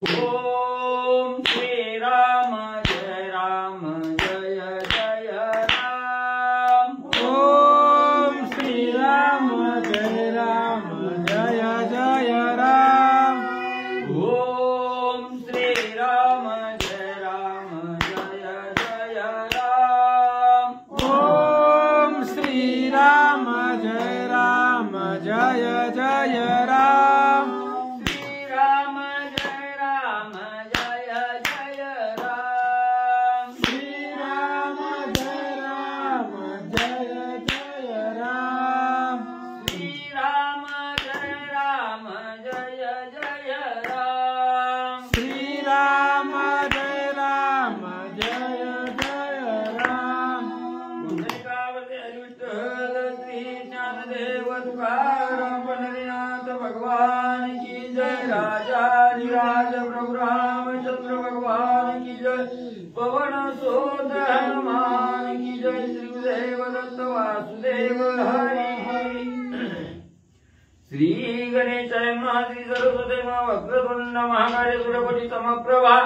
ओम श्री राम जय राम जय जय राम। ओम श्री राम जय राम जय जय राम। ओम श्री राम जय राम जय जय राम। ओम श्री राम जय राम जय जय राम। श्री राम जय राम जय जय राम। श्री राम जय राम जय जय राम। श्री राम जय राम जय जय राम। श्री राम जय राम जय जय राम। पुंडलिकावरती विठ्ठल श्री ज्ञानदेव तुकाराम पंढरीनाथ भगवान की जय। राजाधिराज प्रभु रामचंद्र भगवान की जय। पवन सुत हनुमान की जय। श्री गुरुदेव दत्त वासुदेव हरी। श्री गणेशाय नमः। श्री सरस्वती नमः। वक्रतुंड महाकाय सूर्यकोटि समप्रभा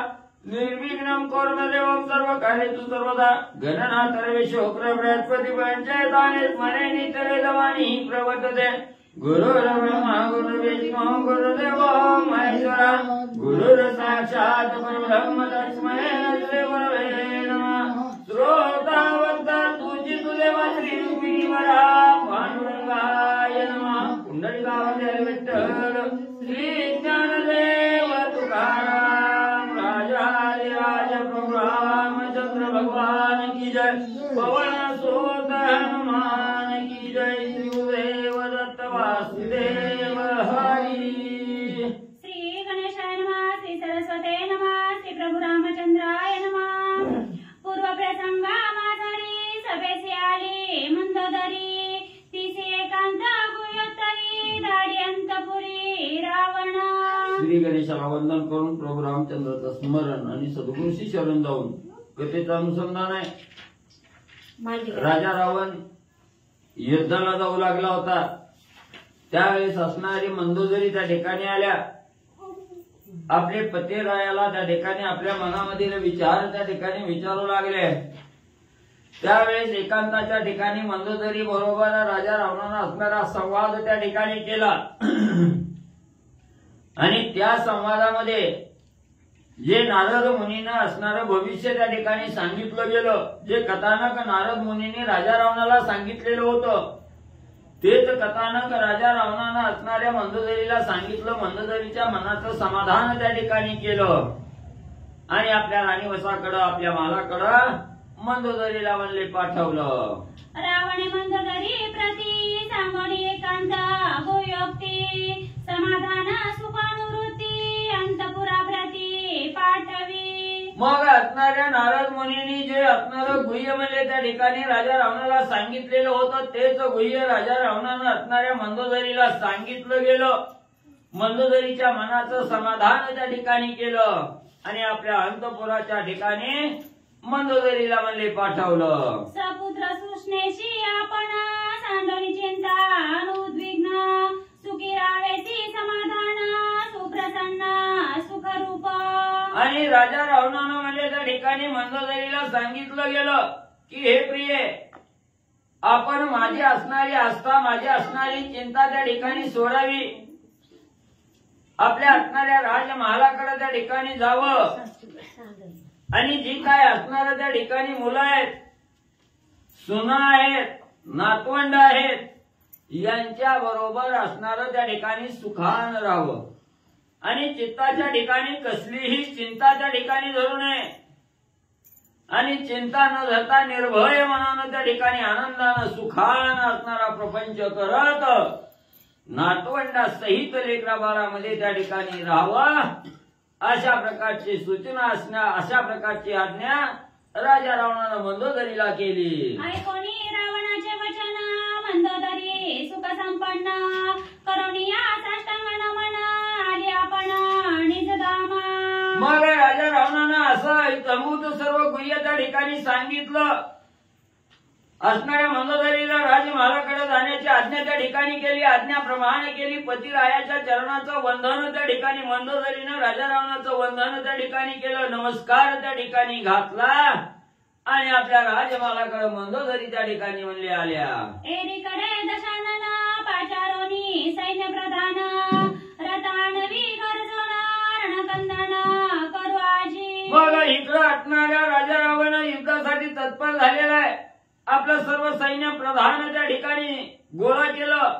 निर्विघ्नं कुरु देवं सर्वकार्येषु सर्वदा। गणनाथ सर्वेश्वर बृहस्पति पंचायताने स्मरे नित्यवेदवाणी प्रवर्तते। गुरुर्ब्रह्मा गुरुर्विष्णु गुरुर्देवो महेश्वरा। गुरुर्साक्षात् परब्रह्म तस्मै श्री गुरवे नमः। श्रोता वक्ता तुझी तुदेवा श्री रुक्मिणीवरा पांडुरंगाय नमः। पुंडलिकावरती विठ्ठल श्री ज्ञानदेव तुकाराम राजाधिराज प्रभु रामचंद्र भगवान की जय। पवन सुत हनुमान की जय। श्री गुरुदेव दत्त वासुदेव हरी। श्री गणेशाय नमः। श्री सरस्वते नमः। श्री प्रभु रामचंद्राय नमः। पूर्व प्रसंगामाधारी सभेचे आले मंदोदरी। तिसे एकांत गुह्योत्तरी दाडी अंतपुरी रावण। श्री गणेशाला वंदन करून प्रभू रामचंद्राचं स्मरण आणि सद्गुरूशी शरण जाऊन कथेचं अनुसंधान आहे। राजा रावण युद्धाला जाऊ लागला होता। त्यावेळेस असणारी मंदोदरी त्या ठिकाणी आल्या। आपले पती रायाला त्या ठिकाणी आपल्या मनामधील विचार त्या ठिकाणी विचारू लागले। त्यावेळेस एकांताच्या ठिकाणी मंदोदरी बरोबर राजा रावणानं असणारा संवाद त्या ठिकाणी केला। आणि त्या संवादामध्ये जे नारद मुनींना असणारं भविष्य त्या ठिकाणी सांगितलं गेलं, जे कथानक नारद मुनींनी राजा रावणाला सांगितलेलं होतं, तेच कथानक राजा रावणानं असणाऱ्या मंदोदरीला सांगितलं। मंदोदरीच्या मनाचं समाधान त्या ठिकाणी केलं आणि आपल्या राणीवसाकडं आपल्या मालाकडं मंदोदरीला म्हणले पाठवलं। रावणे मंदोदरी प्रती सांगोनी एकांत गुह्योक्ती। समाधान सुखानुवृत्ती अंतपुरा प्रती पाठवी। मग असणाऱ्या नारद मुनींनी जे असणारं गुह्य म्हणजे त्या ठिकाणी राजा रावणाला सांगितलेलं होतं, तेच गुह्य राजा रावणानं असणाऱ्या मंदोदरीला सांगितलं गेलं। मंदोदरीच्या मनाचं समाधान त्या ठिकाणी केलं आणि आपल्या अंतपुराच्या ठिकाणी मंदोदरीला म्हणले पाठवलं। सपुत्र सुष्णेशी आपण सांडोनी चिंता अनुद्विग्न। सुखी रावेसी समाधान सुप्रसन्न सुखरूप। आणि राजा रावणानं म्हणजे त्या ठिकाणी मंदोदरीला सांगितलं गेलं की हे प्रिये, आपण माझी असणारी आस्था माझी असणारी चिंता त्या ठिकाणी सोडावी। आपल्या असणाऱ्या राजमहालाकडे त्या ठिकाणी जावं आणि जी काय असणारं त्या ठिकाणी मुलं आहेत, सुना आहेत, नातवंड आहेत, यांच्या बरोबर असणारं त्या ठिकाणी सुखानं राहावं आणि चित्ताच्या ठिकाणी कसलीही चिंता त्या ठिकाणी धरू नये आणि चिंता न धरता निर्भय मनानं त्या ठिकाणी आनंदानं सुखानं असणारा प्रपंच करत नातवंडासहित लेकराबाळामध्ये त्या ठिकाणी राहावं, अशा प्रकारची सूचना असण्या अशा प्रकारची आज्ञा राजा रावणानं मंदोदरीला केली। ऐकोनी रावणाचे वचन मंदोदरी सुख संपन्न। करुणिया साष्टांग नमन आली आपण निजधामा। मग राजा रावणानं असं इतंभूत सर्व गुह्य त्या ठिकाणी सांगितलं असणाऱ्या मंदोदरीला राजमहालाकडे जाण्याची आज्ञा त्या ठिकाणी केली. आज्ञाप्रमाणे केली. पतिरायाच्या चरणाचं वंदन त्या ठिकाणी मंदोदरीनं राजा रावणाचं वंदन त्या ठिकाणी केलं. नमस्कार त्या ठिकाणी घातला आणि आपल्या राजमहालाकडे मंदोदरी त्या ठिकाणी म्हणले आल्या. एकीकडे दशानन पाचारोनी सैन्य प्रधान रतानवी गरजोना रणकंदन करू आजी. मग इकडं असणाऱ्या राजा रावण युद्धासाठी तत्पर झालेला आहे. आपलं सर्व सैन्य प्रधान त्या ठिकाणी गोळा केलं.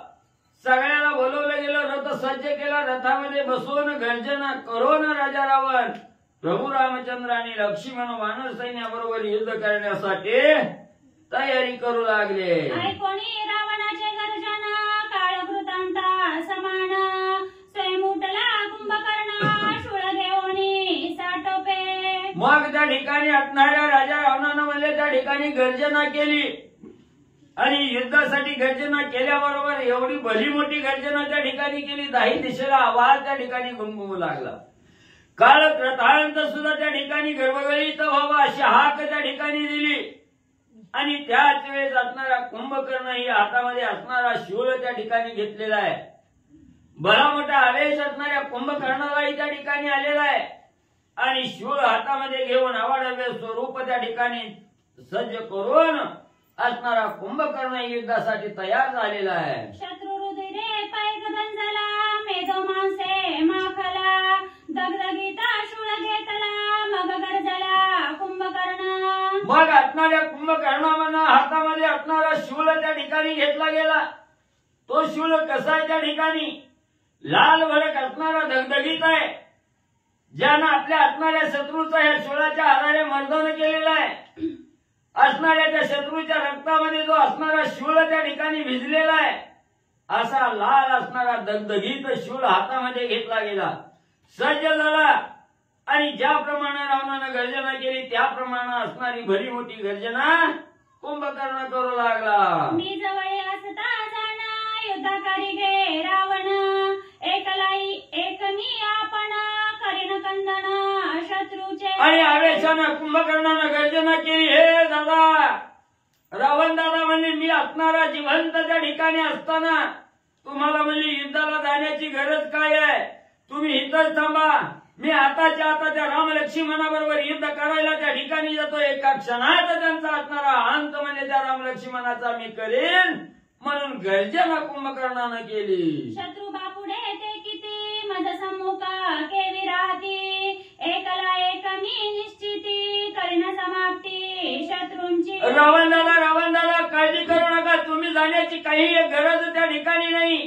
सगळ्याला बोलवलं गेलं. रथ सज्ज केला. रथामध्ये बसून गर्जना करून राजा रावण प्रभू रामचंद्र आणि लक्ष्मण वानर सैन्याबरोबर युद्ध करण्यासाठी तयारी करू लागले. ऐकोनी रावणाचे गर्जन काळकृतांता समान स्वयंमुटला कुंभकर्ण शूळ घेऊनी साटोपे. मग त्या ठिकाणी असणाऱ्या राजा रावणानं म्हणजे त्या ठिकाणी गर्जना केली आणि युद्धासाठी गर्जना केल्याबरोबर एवढी भली मोठी गर्जना त्या ठिकाणी केली. 10 दिशेला आवाज त्या ठिकाणी घुमघुमू लागला. काळक्रतांत सुद्धा त्या ठिकाणी गर्भगळीत व्हावा अशी हाक त्या ठिकाणी दिली. आणि त्याच वेळेस असणारा कुंभकर्ण ही हातामध्ये असणारा शूळ त्या ठिकाणी घेतलेला आहे. बरा मोठा आवेश असणाऱ्या कुंभकर्णालाही त्या ठिकाणी आलेला आहे आणि शूळ हातामध्ये घेऊन अवाढव्य स्वरूप त्या ठिकाणी सज्ज करून असणारा कुंभकर्ण युद्धासाठी तयार झालेला आहे. शत्रु हृदय पायक गंजला मेदो मांसे माखला दगदगीता शूळ घेतला मग गरजला कुंभकर्ण. मग असणाऱ्या कुंभकर्णानं हातामध्ये असणारा शूळ त्या ठिकाणी घेतला गेला. तो शूळ कसा आहे त्या ठिकाणी लाल भडक असणारा दगदगीत आहे. ज्यानं आपल्या असणाऱ्या शत्रूचा या शूळाच्या आधारे मर्दन केलेला आहे. असणाऱ्या त्या शत्रूच्या रक्तामध्ये जो असणारा शूळ त्या ठिकाणी भिजलेला आहे. असा लाल असणारा दगदगीत शूळ हातामध्ये घेतला गेला. सज्ज झाला आणि ज्याप्रमाणे रावणानं गर्जना केली त्याप्रमाणे असणारी भरी मोठी गर्जना कुंभकर्ण करू लागला. मी जवळ असता जाणा युद्धाकारी गे रावण एकलाई एक मी आपण करीन कंदन शत्रूचे. आणि आवेशानं कुंभकर्णानं गर्जना केली. हे दादा रावण दादा म्हणजे मी असणारा जिवंत त्या ठिकाणी असताना तुम्हाला म्हणजे युद्धाला जाण्याची गरज काय आहे. तुम्ही इथंच थांबा. मी आताच्या आता त्या राम लक्ष्मणाबरोबर युद्ध करायला त्या ठिकाणी जातो. एका क्षणात त्यांचा असणारा अंत म्हणजे त्या राम लक्ष्मणाचा मी करेन म्हणून गर्जना कुंभकर्णानं केली. शत्रू बापुडे ते किती मज सम्मुख केवी राहती एकला एक मी निश्चिती करीन समाप्ती शत्रूंची. रावण दादा काळजी करू नका. तुम्ही जाण्याची काही गरज त्या ठिकाणी नाही.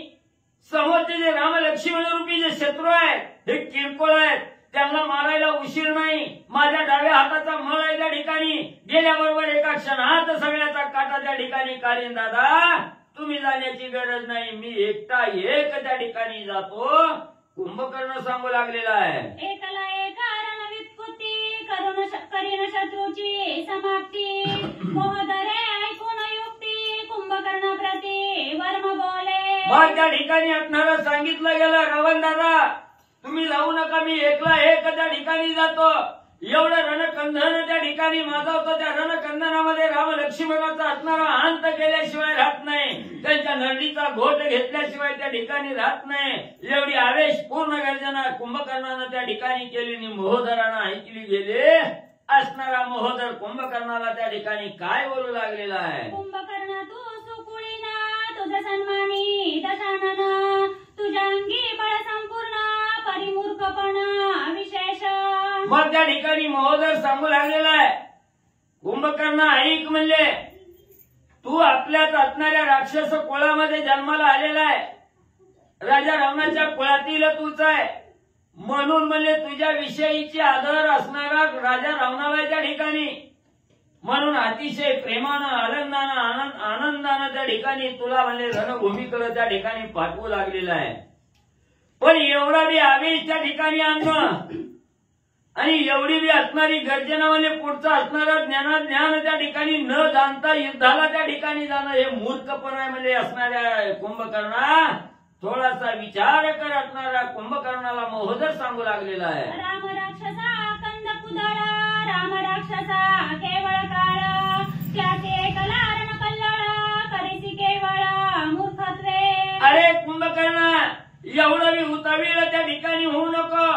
समोरचे जे राम लक्ष्मण रूपी जे शत्रू आहेत हे किरकोळ आहेत. त्यांना मारायला उशीर नाही. माझ्या डाव्या हाताचा मळ आहे त्या ठिकाणी गेल्याबरोबर एका क्षणात सगळ्याचा काटा त्या ठिकाणी काढीन. दादा तुम्ही जाण्याची गरज नाही. मी एकटा एक त्या ठिकाणी जातो. कुंभकर्ण सांगू लागलेला आहे. एकला एक रणवित्कुती करीन शत्रूची समाप्ती मोहदरे ऐकून युक्ती कुंभकर्ण प्रती वर्म बोले. मग त्या ठिकाणी असणारा सांगितलं गेलं रावण दादा तुम्ही जाऊ नका. मी एकला एक त्या ठिकाणी जातो. एवढं रणकंदन त्या ठिकाणी माझा होतं. त्या रणकंदनामध्ये राम लक्ष्मणाचा असणारा अंत केल्याशिवाय राहत नाही. त्यांच्या नरडीचा घोट घेतल्याशिवाय त्या ठिकाणी राहत नाही. एवढी आवेशपूर्ण गर्जना कुंभकर्णानं त्या ठिकाणी केली आणि महोदरानं ऐकली गेले. असणारा महोदर कुंभकर्णाला त्या ठिकाणी काय बोलू लागलेला आहे. कुंभकर्ण तू सुकुळीना तुझ सन्मानी दशानन तुझ्या अंगी बळ संपूर्ण परिमूर्खपणा विशेष. मग त्या ठिकाणी महोदर सांगू लागलेला आहे. कुंभकर्ण ऐक म्हणजे तू आपल्याच असणाऱ्या राक्षस कुळामध्ये जन्माला आलेला आहे. राजा रावणाच्या कुळातील तूच आहे म्हणून म्हणजे तुझ्या विषयीची आदर असणारा राजा रावणाला त्या ठिकाणी म्हणून अतिशय प्रेमानं आनंदानं त्या ठिकाणी तुला म्हणजे रणभूमीकडे त्या ठिकाणी पाठवू लागलेला आहे. पण एवढा बी आवेश त्या ठिकाणी आणणं आणि एवढी बी असणारी गर्जना म्हणजे पुढचं असणारं ज्ञान त्या ठिकाणी न जाणता युद्धाला त्या ठिकाणी जाणं हे मूर्खपण आहे. म्हणजे असणाऱ्या कुंभकर्णा थोडासा विचार कर. असणाऱ्या कुंभकर्णाला महोदर सांगू लागलेला आहे. राम राक्षसा कंद कुदळ राम राक्षसा केवळ काळ त्याचे कला रण एवढा बी उतावीळ त्या ठिकाणी होऊ नको.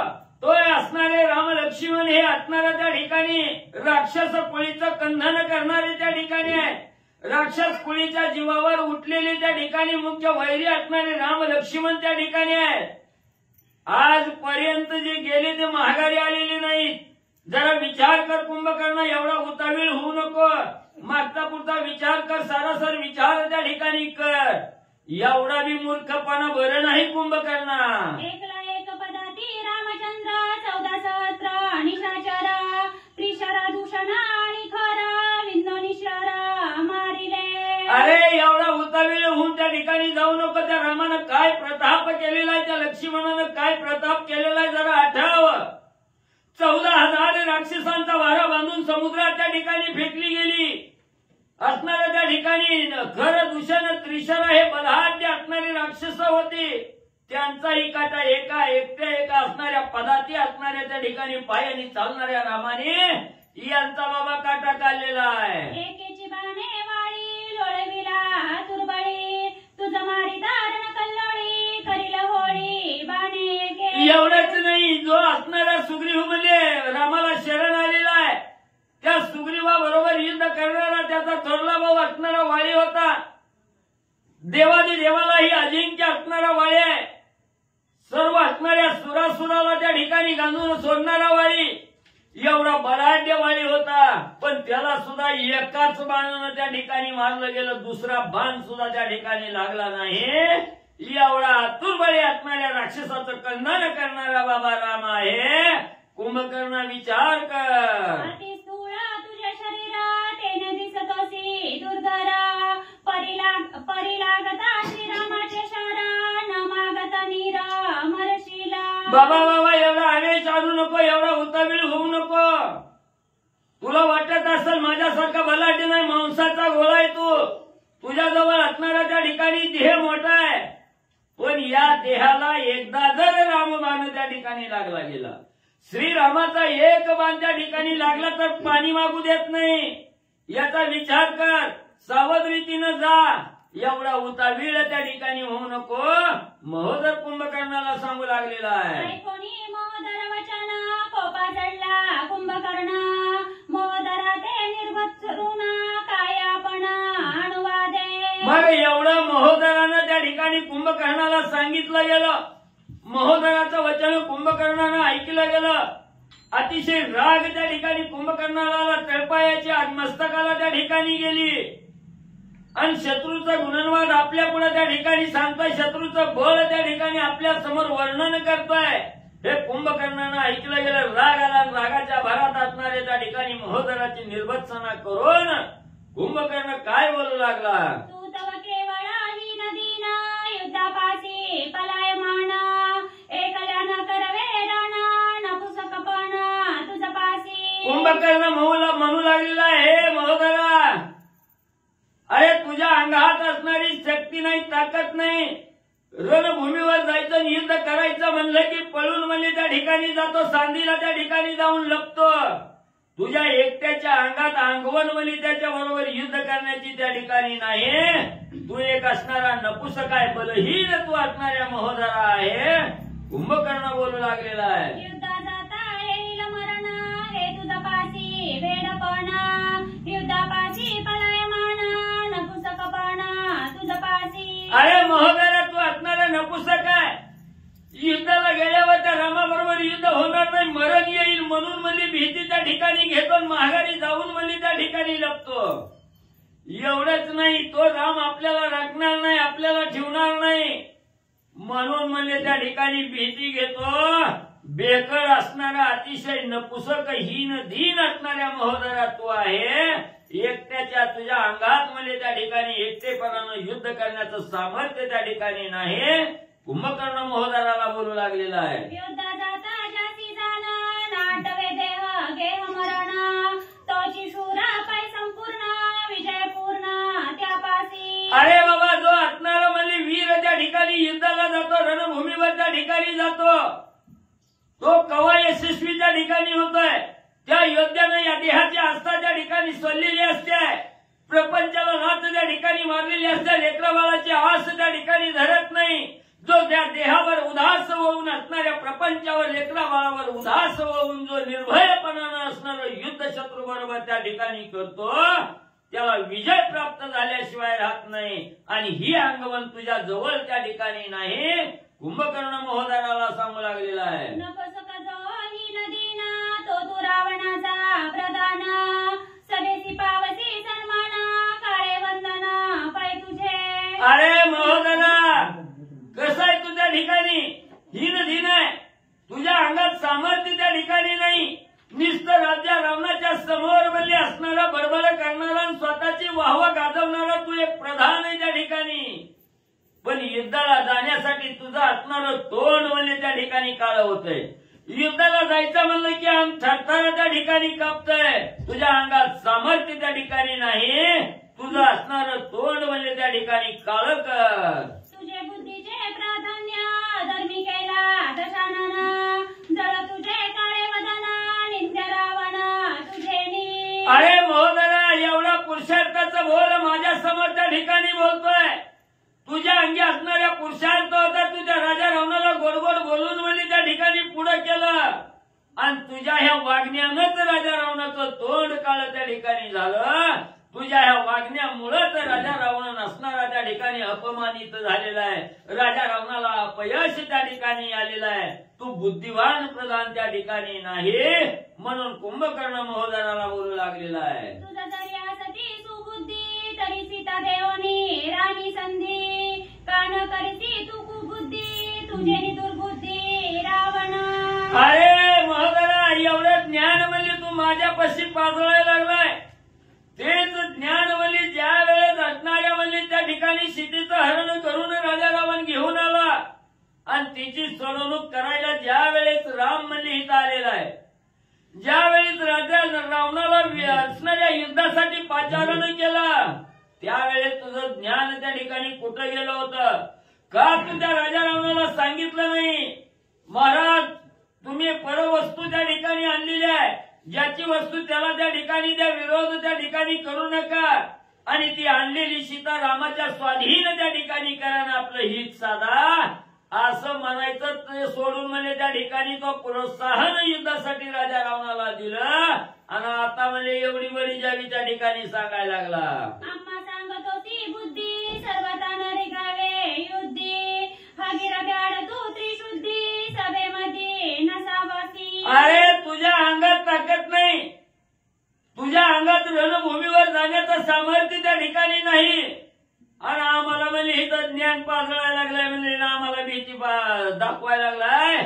तो असणारे राम लक्ष्मण हे असणारा त्या ठिकाणी राक्षस कुळीचं कंधन करणारे त्या ठिकाणी आहे. राक्षस कुळीच्या जीवावर उठलेले त्या ठिकाणी मुख्य वैरी असणारे राम लक्ष्मण त्या ठिकाणी आहेत. आजपर्यंत जे गेले ते महागारी आलेले नाहीत. जरा विचार कर कुंभकर्ण, एवढा उतावीळ होऊ नको. मागचा पुढचा विचार कर, सारासार विचार त्या ठिकाणी कर. एवढा बी मूर्खपणा बरं नाही कुंभकर्ण. एकला एक पदाती रामचंद्र 14 सहस्त्र निशाचर त्रिशरा दूषण आणि खरा विंदो निशरा मारिले. अरे एवढा उतावीळ होऊन त्या ठिकाणी जाऊ नको. त्या रामानं काय प्रताप केलेला आहे, त्या लक्ष्मणानं काय प्रताप केलेला आहे जरा आठव. 14,000 राक्षसांचा वारा बांधून समुद्रात त्या ठिकाणी फेकली गेली. असणाऱ्या त्या ठिकाणी खर दूषण त्रिशरा हे बलाढ्य असणारे राक्षस होते. त्यांचाही काटा एकट्या असणाऱ्या पदाती असणाऱ्या त्या ठिकाणी पायाने चालणाऱ्या रामाने यांचा बाबा काटा काढलेला आहे. एकेची बाणे वाळी लोळविला तुरबळी तुझ मारी दारण कल्लोळी करील होळी बाणे एके. एवढंच नाही, जो असणारा सुग्रीव म्हणजे रामाला शरण आलेला आहे त्या सुग्रीवा बरोबर युद्ध करणारा त्याचा थोरला भाऊ असणारा वाळी होता. देवादी देवालाही अजिंक्य असणारा वाळी आहे. सर्व असणाऱ्या सुरासुराला त्या ठिकाणी गांधून सोडणारा वाळी. एवढा बलाढ्य वाळी होता, पण त्याला सुद्धा एकाच बाणानं त्या ठिकाणी मारलं गेलं. दुसरा बाण सुद्धा त्या ठिकाणी लागला नाही. एवढा तुरबळी असणाऱ्या राक्षसाचं कंधन करणारा बाबा राम आहे. कुंभकर्ण विचार कर. तुझ्या शरीरात येणे दिसतोसी दुर्धरा परिलागता श्रीरामाचे शरण न मागता नीरा मरशीला. बाबा एवढा आवेश आणू नको, एवढा उतावीळ होऊ नको. तुला वाटत असेल माझ्यासारखा बलाढ्य नाही, मांसाचा गोळा आहे तू. तुझ्याजवळ असणारा त्या ठिकाणी देह मोठा आहे, पण या देहाला एकदा जर रामबाण त्या ठिकाणी लागला गेला, श्रीरामाचा एक बाण त्या ठिकाणी लागला तर पाणी मागू देत नाही. याचा विचार कर, सावध रीतीनं जा. एवढा उतावीळ त्या ठिकाणी होऊ नको. महोदर कुंभकर्णाला सांगू लागलेला आहे. कोणी महोदर वचन कोपा चढला कुंभकर्ण महोदरा ते निर्वत्सरून काय आपण अनुवादे. मग एवढं महोदरानं त्या ठिकाणी कुंभकर्णाला सांगितलं गेलं. महोदराचं वचन कुंभकर्णानं ऐकलं गेलं. अतिशय राग त्या ठिकाणी कुंभकर्णाला तळपायाची मस्तकाला त्या ठिकाणी गेली. आणि शत्रूचा गुणनवाद आपल्या पुढे त्या ठिकाणी सांगतोय, शत्रूचं बळ त्या ठिकाणी आपल्या समोर वर्णन करतोय. हे कुंभकर्णानं ऐकलं गेलं. राग आला, रागाच्या भरात असणाऱ्या त्या ठिकाणी महोदराची निर्भत्सना करून कुंभकर्ण काय बोलू लागला. तू तव केवळ ही नदीन युद्धापासी पलायमान एकल्यान करवे रण नपुसकपण तुझ पासी. कुंभकर्ण म्हणू लागलेला हे महोदरा, अरे तुझ्या अंगात असणारी शक्ती नाही, ताकद नाही. रणभूमीवर जायचं, युद्ध करायचं म्हणलं की पळून म्हणजे त्या ठिकाणी जातो, सांदीला त्या ठिकाणी जाऊन लपतो. तुझ्या एकट्याच्या अंगात अंगवण म्हणजे त्याच्या बरोबर युद्ध करण्याची त्या ठिकाणी नाही. तू एक असणारा नपुसक आहे, बलहीन तू असणाऱ्या महोदरा आहे. कुंभकर्ण बोलू लागलेला आहे. युद्धा जाता येईल मरण हे तुझ पासी वेडपण युद्धापासी पलायमान नपुसकपण तुझ पासी. अरे महोदरा तू असणारा नपुसक आहे. युद्धाला गेल्यावर त्या रामाबरोबर युद्ध होणार नाही, मरण येईल म्हणून म्हणजे भीती त्या ठिकाणी घेतो, महागारी जाऊन म्हणजे त्या ठिकाणी लपतो. एवढंच नाही, तो राम आपल्याला राखणार नाही, आपल्याला ठेवणार नाही म्हणून म्हणजे त्या ठिकाणी भीती घेतो. बेकळ असणारा अतिशय नपुसक हीन दीन असणाऱ्या महोदरा तू आहे. एकट्याच्या तुझ्या अंगात म्हणजे त्या ठिकाणी एकटेपणानं युद्ध करण्याचं सामर्थ्य त्या ठिकाणी नाही. कुंभकर्ण महोदराला बोलू लागलेला आहे. युद्धा जाता जाती जाण नाटवे देह गेह मरण तोची शूरा पाय संपूर्ण विजय पूर्ण त्यापासी. अरे बाबा जो असणारा म्हणजे वीर त्या ठिकाणी युद्धाला जातो, रणभूमीवर त्या ठिकाणी जातो, तो कवा यशस्वी त्या ठिकाणी होतोय. त्या योद्ध्यानं या देहाची आस्था त्या ठिकाणी सोडलेली असते, प्रपंचाला नाथ त्या ठिकाणी मारलेली असते, लेकराबाळाची आस त्या ठिकाणी धरत नाही. जो त्या देहावर उदास होऊन जो निर्भयपणानं असणारं युद्ध शत्रू बरोबर त्या ठिकाणी करतो त्याला विजय प्राप्त झाल्याशिवाय राहत नाही. आणि ही अंगवण तुझ्या जवळ त्या ठिकाणी नाही कुंभकर्ण महोदराला सांगू लागलेला आहे. नकोस का जो ही नदीना तो तू रावणाचा प्रधान सभेसी पावसी सन्मान काळे वंदना पाय तुझे. अरे महोदरा कसं आहे तुझ्या ठिकाणी ही नदी नाही तुझ्या अंगात सामर्थ्य त्या ठिकाणी नाही. नुसतं राजा रावणाच्या समोर बल्ली असणारा बडबड करणारा आणि स्वतःची वाहवा गाजवणारा तू एक प्रधान आहे त्या ठिकाणी. पण युद्धाला जाण्यासाठी तुझं असणारं तोंड म्हणजे त्या ठिकाणी काळं होतंय. युद्धाला जायचं म्हणलं की अंग थरथर त्या ठिकाणी कापतंय. तुझ्या अंगात सामर्थ्य त्या ठिकाणी नाही. तुझं असणारं तोंड म्हणजे त्या ठिकाणी काळं कर. तुझे बुद्धीचे प्राधान्य धर्मी केला दशानना जळ तुझे काळे वदना निंद्य रावण तुझे. अरे महोदरा एवढा पुरुषार्थाचं बोल माझ्या समोर त्या ठिकाणी बोलतोय. तुझ्या अंगी असणाऱ्या पुरुषार्थ होता तुझ्या राजा रावणाला गोड गोड बोलून म्हणजे त्या ठिकाणी पुढे केलं आणि तुझ्या ह्या वागण्यानंच राजा रावणाचं तोंड काळ त्या ठिकाणी झालं. तुझ्या ह्या वागण्यामुळेच राजा रावण असणारा त्या ठिकाणी अपमानित झालेला आहे. राजा रावणाला अपयश त्या ठिकाणी आलेलं आहे. तू बुद्धिवान प्रधान त्या ठिकाणी नाही म्हणून कुंभकर्ण महोदराला बोलू लागलेला आहे. तुझा जरी असती सुबुद्धी तरी सीता देवनी राणी संधी कान करती तू कुबुद्धी तुझे दुर्बुद्धी रावण. अरे महोदरा एवढं ज्ञान म्हणजे तू माझ्यापाशी पाजळायला लागलाय. तेच ज्ञान म्हणजे ज्या वेळेस असणाऱ्या म्हणजे त्या ठिकाणी सीतेचं हरण करून राजा रावण घेऊन आला आणि तिची सोडवणूक करायला ज्या वेळेस राम म्हणजे इथं आलेला आहे. ज्या वेळेस राजा रावणाला असणाऱ्या युद्धासाठी पाचारण केलं त्यावेळेस तुझं ज्ञान त्या ठिकाणी कुठं गेलं होतं का? तू त्या राजा रावणाला सांगितलं नाही महाराज तुम्ही परवस्तू त्या ठिकाणी आणलेली आहे ज्याची वस्तू त्याला त्या ठिकाणी त्या विरोध त्या ठिकाणी करू नका आणि ती आणलेली सीता रामाच्या स्वाधीन त्या ठिकाणी करा ना आपलं हित साधा असं म्हणायचं. ते सोडून म्हणजे त्या ठिकाणी तो प्रोत्साहन युद्धासाठी राजा रावणाला दिलं आणि आता म्हणजे एवढी बरी जावी त्या ठिकाणी सांगायला लागला. आम्हा सांगत होती बुद्धी सर्वता नरिगावे युद्धी भागीरा ब्याड तू त्रिशुद्धी सभेमध्ये नसावासी. अरे तुझ्या अंगात ताकद नाही. तुझ्या अंगात रणभूमीवर जाण्याचं सामर्थ्य त्या ठिकाणी नाही आणि आम्हाला म्हणजे इथं ज्ञान पाजळायला लागलाय म्हणजे आम्हाला भीती दाखवायला लागलाय.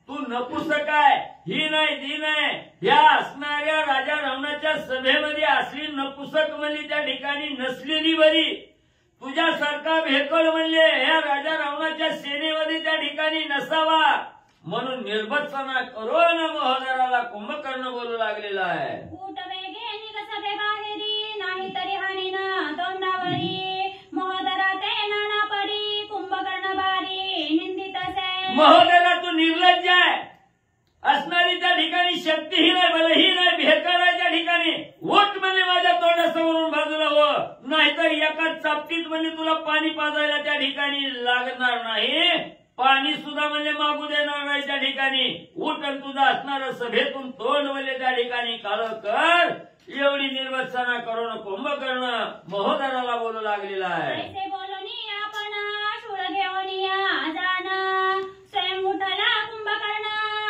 तू नपुसक आहे ही नाही ती नाही. ह्या असणाऱ्या राजा रावणाच्या सभेमध्ये असली नपुसक म्हणजे त्या ठिकाणी नसलेली बरी. तुझ्यासारखा भेकड म्हणजे ह्या राजा रावणाच्या सेनेमध्ये त्या ठिकाणी नसावा म्हणून निर्भत्सना करून महोदराला कुंभकर्ण बोलू लागलेला आहे. ऊट वेगे निघ सभे बाहेरी नाही तरी हानी ना तोंडावरी महोदरा ते नाना पडी कुंभकर्ण बारी निंदित असे. महोदरा तू निर्लज्ज आहे. असणारी त्या ठिकाणी शक्तीहीन आहे बलहीन आहे भेकड आहे त्या ठिकाणी. उठ म्हणजे माझ्या तोंडासमोरून बाजूला हो नाहीतर एका चापटीत म्हणजे तुला पाणी पाजायला त्या ठिकाणी लागणार नाही. पाणी सुद्धा म्हणजे मागू देणार नाही त्या ठिकाणी. उठ आणि तुझं असणारं सभेतून तोंड म्हणजे त्या ठिकाणी काळं कर. एवढी निर्वत्सना करून कुंभकर्ण महोदराला बोलू लागलेला आहे. ऐसे बोलूनी आपण शूळ घेऊन या जाना स्वयं उठला कुंभकर्ण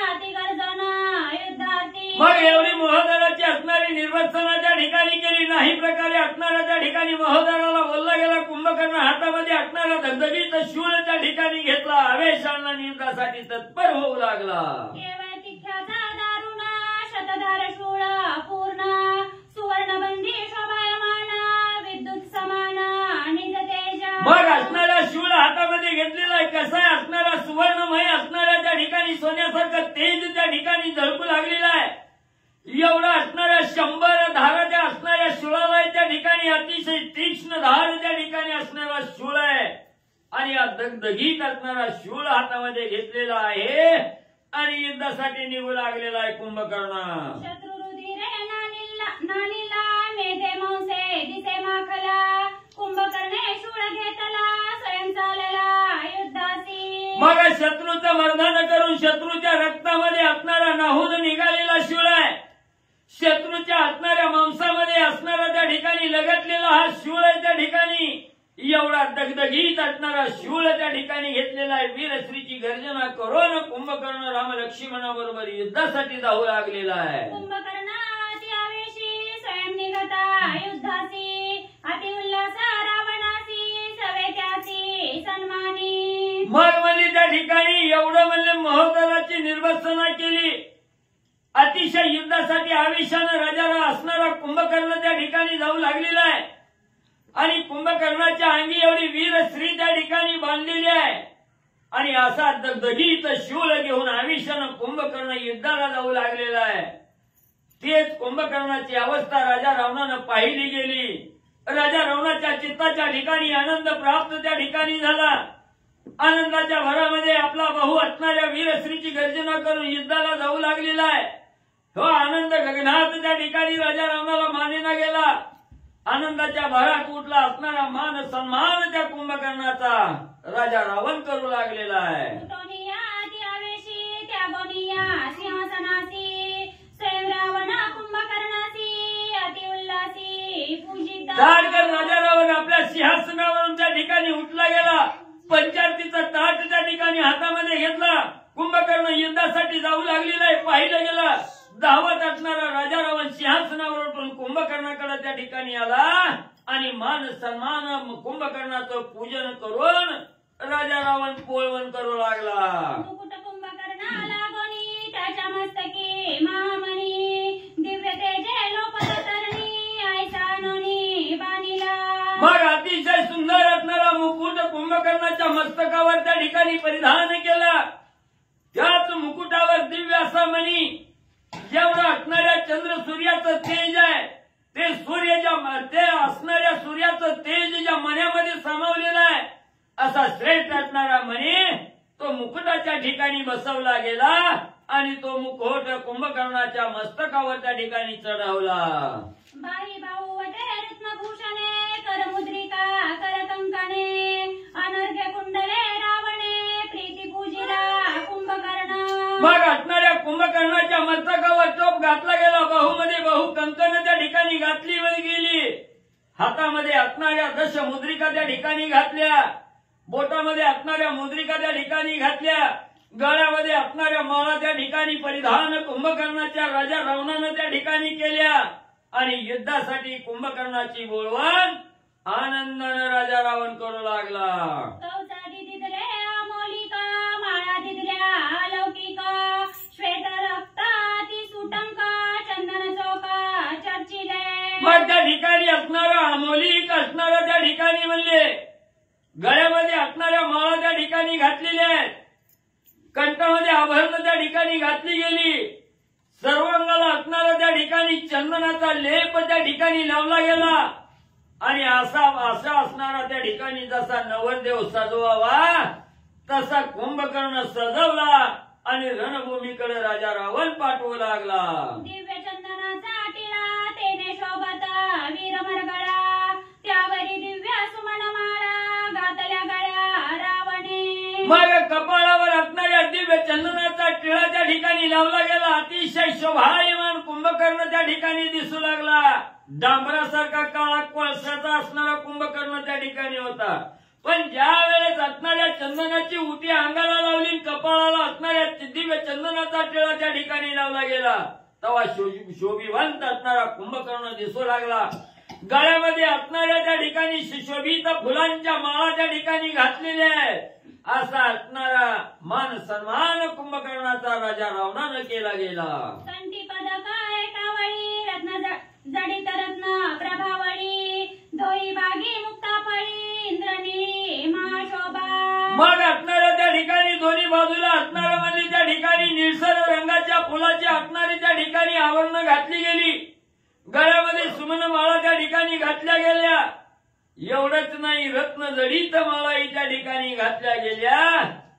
अति गर्जना युद्धार्थी. मग एवढी महोदराची असणारी निर्वत्सना त्या ठिकाणी केली नाही प्रकारे असणाऱ्या त्या ठिकाणी महोदराला बोलला गेला. कुंभकर्ण हातामध्ये असणारा धगधगीत शूळ त्या ठिकाणी घेतला. आवेशानं युद्धासाठी तत्पर होऊ लागला. केवळ तिख्याचा दारुणा शतधार शूळ पूर्ण सुवर्णबंदी शोभायमान विद्युत समान निज तेज. मग असणारा शूळ हातामध्ये घेतलेला आहे. कसा आहे असणारा सुवर्णमय असणाऱ्या त्या ठिकाणी सोन्यासारखं तेज त्या ठिकाणी झळकू लागलेला आहे. एवढा असणाऱ्या 100 धाराच्या असणाऱ्या शूळाला त्या ठिकाणी अतिशय तीक्ष्ण धार त्या ठिकाणी असणारा शूळ आहे आणि या दगदगीत असणारा शूळ हातामध्ये घेतलेला आहे आणि युद्धासाठी निघू लागलेला आहे कुंभकर्ण. शत्रू रुधिरे नानिला मेघे मांसे दिसे माखला कुंभकर्णे शूळ घेतला स्वयं चालला युद्धासी. मग शत्रूचं मर्दन करून शत्रूच्या रक्तामध्ये असणारा नाहून निघालेला शूळ आहे. शत्रूच्या असणाऱ्या मांसामध्ये असणारा त्या ठिकाणी लगटलेला हा शूळ आहे. त्या ठिकाणी एवढा दगदगीत असणारा शूळ त्या ठिकाणी घेतलेला आहे. वीरश्रीची गर्जना करून कुंभकर्ण राम लक्ष्मणाबरोबर युद्धासाठी धावू लागलेला आहे. कुंभकर्णाची आवेशी स्वयं निघता युद्धासी अति उल्हास रावणासी सवे त्यासी सन्मानी. मग म्हणजे त्या ठिकाणी एवढं म्हणजे महोदराची निर्वसना केली. अतिशय युद्धासाठी आवेशानं राजाला असणारा कुंभकर्ण त्या ठिकाणी जाऊ लागलेला आहे. आणि कुंभकर्णाच्या अंगी एवढी वीरश्री त्या ठिकाणी बांधलेली आहे. आणि असा दगदगीत शूळ घेऊन आवेशानं कुंभकर्ण युद्धाला जाऊ लागलेला आहे. तेच कुंभकर्णाची अवस्था राजा रावणानं पाहिली गेली. राजा रावणाच्या चित्ताच्या ठिकाणी आनंद प्राप्त त्या ठिकाणी झाला. आनंदाच्या भरामध्ये आपला भाऊ असणाऱ्या वीरश्रीची गर्जना करून युद्धाला जाऊ लागलेला आहे. हो आनंद गगनात त्या ठिकाणी राजा रावणाला मानेना गेला. आनंदाच्या भरात उठला असणारा मान सन्मान त्या कुंभकर्णाचा राजा रावण करू लागलेला आहे. स्वयं रावण कुंभकर्णासी अति उल्हासी पूजिता. धाडकर राजा रावण आपल्या सिंहासनावरून त्या ठिकाणी उठला गेला. पंचारतीचा ताट त्या ठिकाणी हातामध्ये घेतला. कुंभकर्ण युद्धासाठी जाऊ लागलेला आहे. पाहिलं गेला धावत असणारा राजा रावण सिंहासनावर उठून कुंभकर्णाकडे त्या ठिकाणी आला आणि मान सन्मान कुंभकर्णाचं पूजन करून राजा रावण पोळवण करू लागला. मुकुट कुंभकर्णाला गोनी त्याच्या मस्तकी महामणी दिव्य तेजे लोपतरणी ऐसा नोनी बाणीला. मग अतिशय सुंदर असणारा मुकुट कुंभकर्णाच्या मस्तकावर त्या ठिकाणी परिधान केला. त्याच मुकुटावर दिव्य असा मणी जेवढं असणाऱ्या चंद्र सूर्याचं तेज आहे ते ते असणाऱ्या सूर्याचं तेज ज्या मण्यामध्ये सामावलेलं आहे असा श्रेष्ठ असणारा मणी तो मुकुटाच्या ठिकाणी बसवला गेला आणि तो मुकुट कुंभकर्णाच्या मस्तकावर त्या ठिकाणी चढवला. बाई बाऊ वटे रत्नभूषणे करमुद्रिका करकंकणे अनर्घ्य कुंडले रावणे प्रीती पूजिला कुंभकर्ण. मग असणाऱ्या कुंभकर्णाच्या मस्तकावर टोप घातला गेला. बाहूमध्ये बाहू कंकण त्या ठिकाणी घातली गेली. हातामध्ये असणाऱ्या दश मुद्रिका त्या ठिकाणी घातल्या. बोटामध्ये असणाऱ्या मुद्रिका त्या ठिकाणी घातल्या. गळ्यामध्ये असणाऱ्या माळा त्या ठिकाणी परिधान कुंभकर्णाच्या राजा रावणानं त्या ठिकाणी केल्या. आणि युद्धासाठी कुंभकर्णाची बोलवण आनंदानं राजा रावण करू लागला. कवचादी दिदले अमोलिका माळा दिदल्या अलौकिका श्वेत रक्ताती सुटंका चंदन चौका चर्चिले. मग त्या ठिकाणी असणारा अमोलिक असणारा त्या ठिकाणी म्हणले गळ्यामध्ये असणाऱ्या माळा त्या ठिकाणी घातलेल्या आहेत. कंठामध्ये आभरण त्या ठिकाणी घातली गेली. सर्वांगाला असणारा त्या ठिकाणी चंदनाचा लेप त्या ठिकाणी लावला गेला. आणि असा असणारा त्या ठिकाणी जसा नवरदेव सजवावा तसा कुंभकर्ण सजवला आणि रणभूमीकडे राजा रावण पाठवू लागला. दिव्य चंदनाचा टिळा तेने शोभता वीर मरगळा त्यावरी दिव्य सुमनमाळा घातल्या गळ्या रावणे. मग कपाळावर असणाऱ्या दिव्य चंदनाचा टिळा त्या ठिकाणी लावला गेला. अतिशय शोभायमान कुंभकर्ण त्या ठिकाणी दिसू लागला. डांबरासारखा काळा कोळशाचा असणारा कुंभकर्ण त्या ठिकाणी होता. पण ज्या वेळेस असणाऱ्या चंदनाची उटी अंगाला लावली कपाळाला असणाऱ्या दिव्य चंदनाचा टिळा त्या ठिकाणी लावला गेला तेव्हा शोभिवंत असणारा कुंभकर्ण दिसू लागला. गळ्यामध्ये असणाऱ्या त्या ठिकाणी सुशोभित फुलांच्या माळा त्या ठिकाणी घातलेल्या आहेत. असा असणारा मान सन्मान कुंभकर्णाचा राजा रावणानं केला गेला. कंठी पदक एकावळी रत्न जडित रत्न प्रभावळी दोई बागी मुक्ताफळी इंद्रनी महाशोभा. मग असणाऱ्या त्या ठिकाणी दोन्ही बाजूला असणारं म्हणजे त्या ठिकाणी निळसर रंगाच्या फुलाची असणारी त्या ठिकाणी आवरण घातली गेली. गळ्यामध्ये सुमन माळा त्या ठिकाणी घातल्या गेल्या. एवढंच नाही रत्न जडित माळाही त्या ठिकाणी घातल्या गेल्या.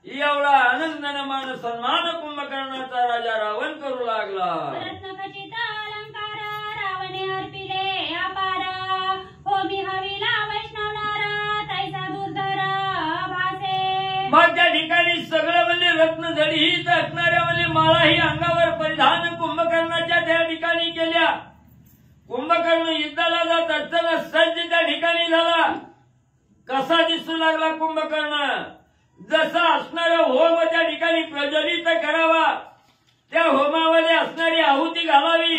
एवढा आनंदानं मान सन्मान कुंभकर्णाचा राजा रावण करू लागला. रत्नखचित अलंकार रावणे अर्पिले अपार होमी हवीला वैष्णवनार तैसा दुर्धर भासे. मग त्या ठिकाणी माळाही अंगावर परिधान कुंभकर्णाच्या त्या ठिकाणी केल्या. कुंभकर्ण युद्धाला जात असताना सज्ज त्या ठिकाणी झाला. कसा दिसू लागला कुंभकर्ण? जसा असणारा होम त्या ठिकाणी प्रज्वलित करावा, त्या होमामध्ये असणारी आहुती घालावी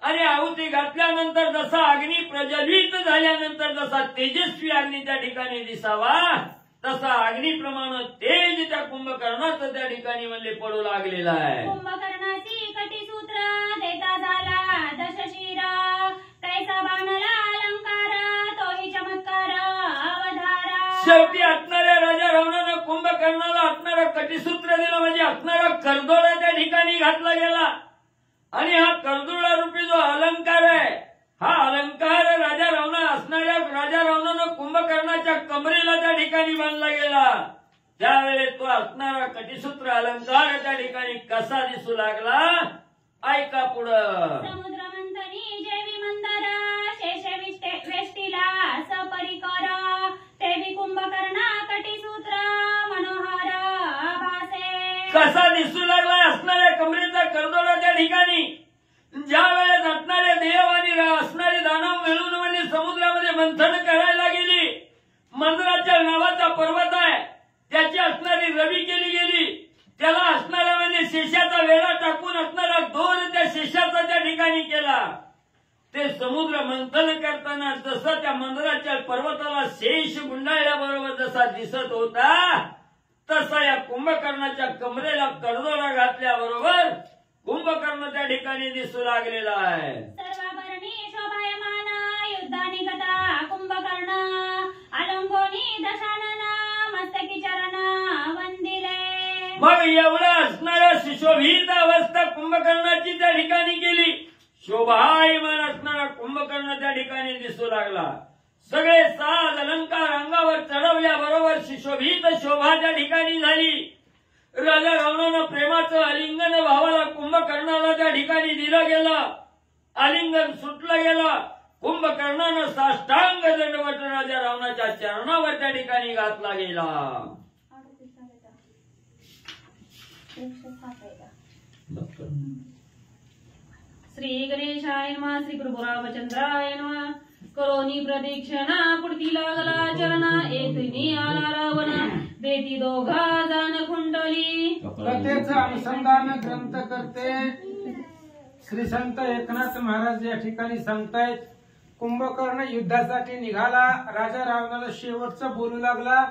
आणि आहुती घातल्यानंतर जसा अग्नी प्रज्वलित झाल्यानंतर जसा तेजस्वी अग्नी त्या ठिकाणी दिसावा तसा अग्निप्रमाणे तेज त्या कुंभकर्णाचं त्या ठिकाणी म्हणले पडू लागलेला आहे. कुंभकर्णाची कटीसूत्र देता झाला दशशिरा, कैसा बाणला अलंकार तोही चमत्कार अवधारा. शेवटी असणाऱ्या राजा रावणानं कुंभकर्णाला असणारं कटीसूत्र दिलं, म्हणजे असणारा करदोडा त्या ठिकाणी घातला गेला. आणि हा करदोडा रूपी जो अलंकार आहे, हा अलंकार राजा रावणानं कुंभकर्णाच्या कमरेला त्या ठिकाणी बांधला गेला. त्यावेळेस तो असणारा कटीसूत्र अलंकार त्या ठिकाणी कसा दिसू लागला? ऐका पुढं. समुद्र मंथनी जेवी मंदारा, शेष वेष्टीला सपरिकर, तेवी कुंभकर्णा कटीसूत्र मनोहर भासे. कसा दिसू लागला असणाऱ्या कमरेचा करदोडा त्या ठिकाणी? ज्या वेळेस असणारे देव आणि असणारे दानव मिळून म्हणजे समुद्रामध्ये मंथन करायला गेली. मंदराच्या नावाचा पर्वत आहे, त्याची असणारी रवी केली गेली. त्याला असणारा म्हणजे शेषाचा वेळा टाकून असणारा दोर त्या शेषाचा त्या ठिकाणी केला. ते समुद्र मंथन करताना जसं त्या मंदराच्या पर्वताला शेष गुंडाळल्याबरोबर जसा दिसत होता तसा या कुंभकर्णाच्या कमरेला करदोडा घातल्याबरोबर कुंभकर्ण त्या ठिकाणी दिसू लागलेला आहे. सर्वाभरणी शोभायमान युद्धा निगता कुंभकर्ण, अलंकोनी दशानन मस्तकी चरण वंदिले. मग एवढा असणारा सुशोभित अवस्था कुंभकर्णाची त्या ठिकाणी केली. शोभायमान असणारा कुंभकर्ण त्या ठिकाणी दिसू लागला. सगळे साज अलंकार अंगावर चढवल्याबरोबर सुशोभित शोभा त्या ठिकाणी झाली. राजा रावणानं प्रेमाचं आलिंगन भावाला कुंभकर्णाला त्या ठिकाणी दिलं गेलं. आलिंगन सुटलं गेलं. कुंभकर्णानं साष्टांग दंडवत राजा रावणाच्या चरणावर त्या ठिकाणी घातला गेला. श्री गणेशाय नमः. श्री प्रभू रामचंद्राय नमः. करोनी प्रदीक्षणा पुढती लागला चरणा, एकनी आला रावण बेटी दोघा जाण कुंडली. कथेचं अनुसंधान ग्रंथ करते श्री संत एकनाथ महाराज या ठिकाणी सांगतायत. कुंभकर्ण युद्धासाठी निघाला. राजा रावणाला शेवटचं बोलू लागला.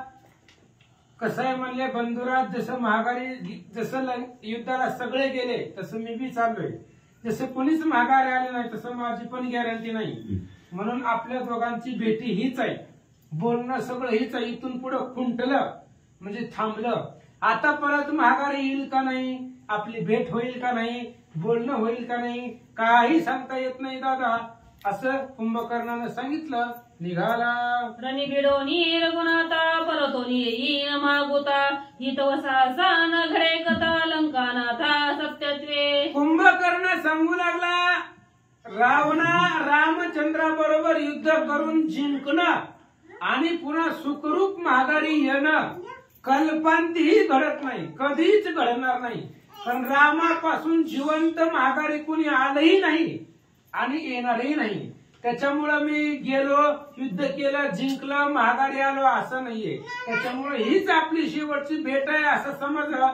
कसं आहे म्हणले, बंधुराज जसं महागारी जसं युद्धाला सगळे गेले तसं मी बी चाललोय. जसं कोणीच महागारी आले नाही तसं माझी पण गॅरंटी नाही. म्हणून आपल्या दोघांची भेटी हीच आहे, बोलणं सगळं हीच आहे. इथून पुढे खुंटलं म्हणजे थांबलं. आता परत महागारी येईल का नाही, आपली भेट होईल का नाही, बोलणं होईल का नाही, काही सांगता येत नाही दादा, असं कुंभकर्णानं सांगितलं. निघाला. रणिबिडोनी रघुनाथा परतोनी येईन मागोता, हितवसा न घडे कथा लंकानाथा सत्यत्वे. कुंभकर्ण सांगू लागला, रामचंद्राबरोबर युद्ध करून जिंकणं आणि पुन्हा सुखरूप माघारी येणं कल्पांतीही घडत नाही, कधीच घडणार नाही. कारण रामापासून जिवंत माघारी कुणी आलंही नाही आणि येणारही नाही. त्याच्यामुळं मी गेलो, युद्ध केलं, जिंकलं, माघारी आलो असं नाहीये. त्याच्यामुळे हीच आपली शेवटची भेट आहे असं समजलं.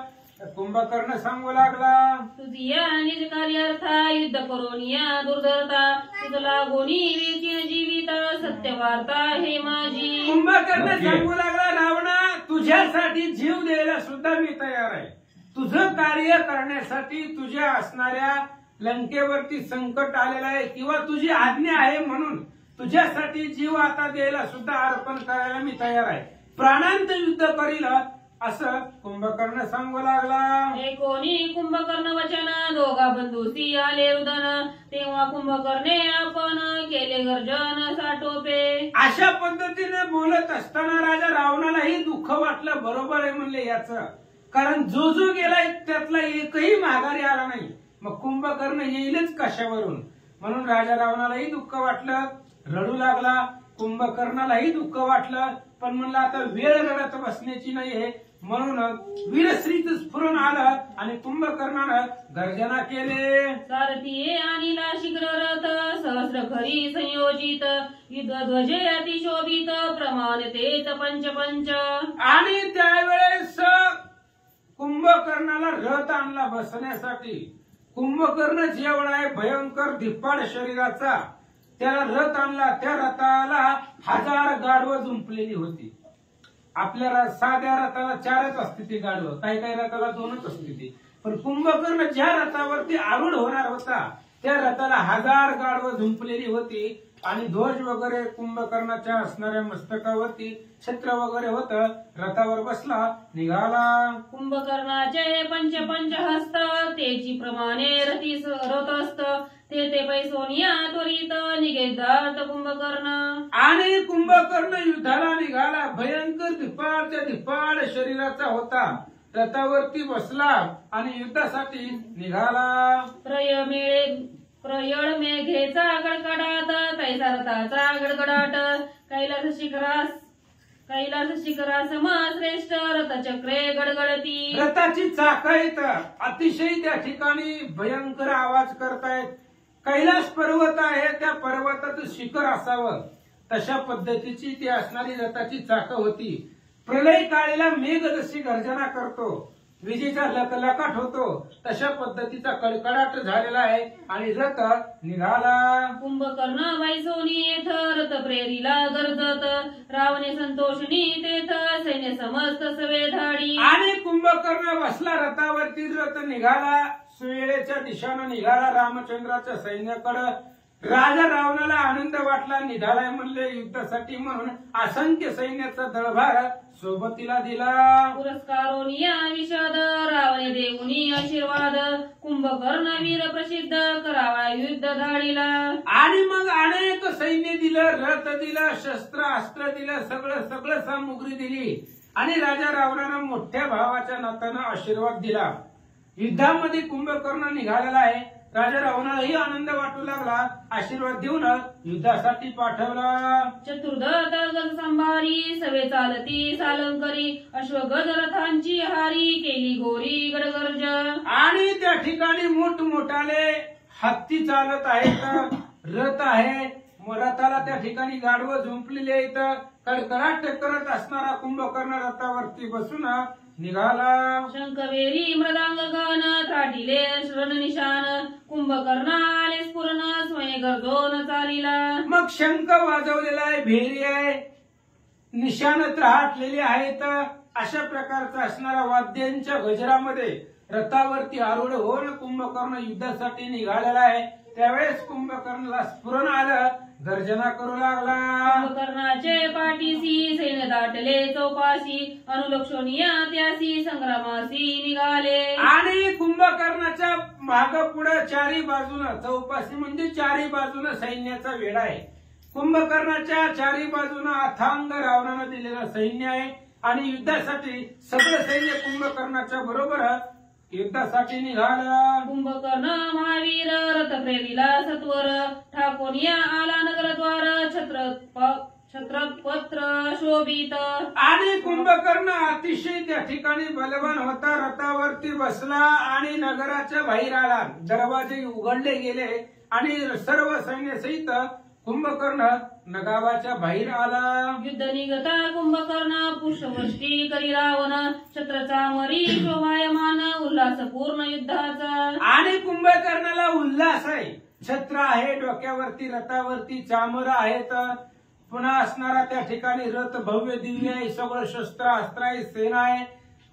कुंभकर्ण सांगू लागला, तुझी या निज कार्यार्था युद्ध करून या दुर्धरता, तुझला गोनी वेचीन जीविता सत्यवार्ता हे माझी. कुंभकर्ण सांगू लागला, रावणा तुझ्यासाठी जीव द्यायला सुद्धा मी तयार आहे. तुझं कार्य करण्यासाठी तुझ्या असणाऱ्या लंकेवरती संकट आलेलं आहे किंवा तुझी आज्ञा आहे म्हणून तुझ्यासाठी जीव आता द्यायला सुद्धा अर्पण करायला मी तयार आहे. प्राणांत युद्ध करील असं कुंभकर्ण सांगू लागला. हे कोणी कुंभकर्ण वचन दोघा बंधुसी आले रुदन, तेव्हा कुंभकर्णे आपण केले गर्जन साठोपे. अशा पद्धतीने बोलत असताना राजा रावणालाही दुःख वाटलं. बरोबर आहे म्हणले याचं, कारण जो जो गेलाय त्यातला एकही माघारी आला नाही. मग कुंभकर्ण येईलच कशावरून, म्हणून राजा रावणालाही दुःख वाटलं, रडू लागला. कुंभकर्णालाही दुःख वाटलं, पण म्हणलं आता वेळ रडत बसण्याची नाहीये, म्हणून वीरश्रीचं स्फुरण आलं आणि कुंभकर्णानं गर्जना केले. सारथी आणि शीघ्र रथ सहस्र खरी संयोजित युद्ध ध्वजे अतिशोभित प्रमाण तेच पंच. आणि त्यावेळेस कुंभकर्णाला रथ आणला बसण्यासाठी. कुंभकर्ण जेवढा आहे भयंकर धिप्पाड शरीराचा, त्याला रथ आणला. त्या रथाला 1000 गाढवं जुंपलेली होती. आपल्या साध्या रथाला 4च असते ती गाढवं, काही काही रथाला 2च असते ती. पण कुंभकर्ण ज्या रथावरती आरूढ होणार होता त्या रथाला 1000 गाढवं झुंपलेली होती. आणि ध्वज वगैरे कुंभकर्णाच्या असणाऱ्या मस्तकावरती छत्र वगैरे होतं. रथावर बसला, निघाला. कुंभकर्णाचे पंच हस्त तेची प्रमाणे रथ असत ते पैसोनिया त्वरित निघेदार्थ कुंभकर्ण. आणि कुंभकर्ण युद्धाला निघाला. भयंकर धिप्पाड शरीराचा होता. रथावरती बसला आणि युद्धासाठी निघाला. प्रयळ मेघेचा गडगडाट तैसा रथाचा गडगडाट कैलास शिखरा समा श्रेष्ठ रथचक्रे गडगडती. रथाची चाकं अतिशय त्या ठिकाणी भयंकर आवाज करतायत. कैलास पर्वत आहे, त्या पर्वताचं शिखर असावं तशा पद्धतीची ती असणारी रथाची चाकं होती. प्रलय काळीला मेघ जशी गर्जना करतो, विजेचा लकलकाट होतो, तशा पद्धतीचा कडकडाट झालेला आहे. आणि रथ निघाला. कुंभकर्ण वैसोनी येथ रथ प्रेरीला गरजत रावणे संतोषणी तेथ सैन्य समस्त सवे धाडी. आणि कुंभकर्ण बसला रथावरती. रथ निघाला, सुवेळेच्या दिशेनं निघाला रामचंद्राच्या सैन्याकडे. राजा रावणाला आनंद वाटला, निघालाय म्हणले युद्धासाठी म्हणून असंख्य सैन्याचा दळभार सोबतीला दिला. पुरस्कारोनिया विषाद रावणे देऊनी आशीर्वाद कुंभकर्ण वीर प्रसिद्ध करावा युद्ध धाडीला. आणि मग अनेक सैन्य दिलं, रथ दिलं, शस्त्र अस्त्र दिलं, सगळं सामुग्री दिली. आणि राजा रावणानं मोठ्या भावाच्या नात्यानं आशीर्वाद दिला. युद्धामध्ये कुंभकर्ण निघालेला आहे. राजा रावणालाही आनंद वाटू लागला, आशीर्वाद देऊन युद्धासाठी पाठवला. चतुर्दत गज संभारी सवे चालती सालंकरी अश्वगज रथांची हारी केली गोरी गडगर्ज. आणि त्या ठिकाणी मोठमोठाले हत्ती चालत आहेत, रथ आहे. रथाला त्या ठिकाणी गाढवं झुंपलेले आहेत. कडकडाट करत असणारा कुंभकर्ण रथावरती बसून निघाला. शंखवेरी मृदांग गण थाटिले रणनिशान कुंभकर्ण आले स्फुरण स्वयं गर्जोन चालीला. मग शंख वाजवलेला आहे, भेरी आहे, निशाण त्राटलेली आहेत. अशा प्रकारचा असणारा वाद्यांच्या गजरामध्ये रथावरती आरूढ होऊन कुंभकर्ण युद्धासाठी निघालेला आहे. त्यावेळेस कुंभकर्णाला स्फुरण आलं, गर्जना करू लागला. कुंभकर्णाचे पाठीसी सैन्य दाटले चौपाशी अनुलक्षणीय त्यासी संग्रामासी निघाले. आणि कुंभकर्णाच्या माग पुढे चारी बाजूनं, चौपाशी म्हणजे चारी बाजूनं सैन्याचा वेढा आहे. कुंभकर्णाच्या चारी बाजूनं अथांग रावणानं दिलेलं सैन्य आहे. आणि युद्धासाठी सगळं सैन्य कुंभकर्णाच्या बरोबर युद्धासाठी निघाला. कुंभकर्ण महावीर रथ प्रेरीला सत्वर ठाकोनिया आला नगरद्वार छत्रपत्र शोभित. आणि कुंभकर्ण अतिशय त्या ठिकाणी बलवान होता. रथावरती बसला आणि नगराच्या बाहेर आला. दरवाजे उघडले गेले आणि सर्व सैन्य सहित कुंभकर्ण नगावाच्या बाहेर आला. युद्ध निघता कुंभकर्ण पुष्पवृष्टी करी रावण छत्रचा मरी शोभायमान उल्हास पूर्ण युद्धाचा. आणि कुंभकर्णाला उल्हास आहे. छत्र आहे डोक्यावरती, रथावरती चामर आहेत. पुन्हा असणारा त्या ठिकाणी रथ भव्य दिव्य आहे, सगळं शस्त्र अस्त्र आहे, सेना आहे.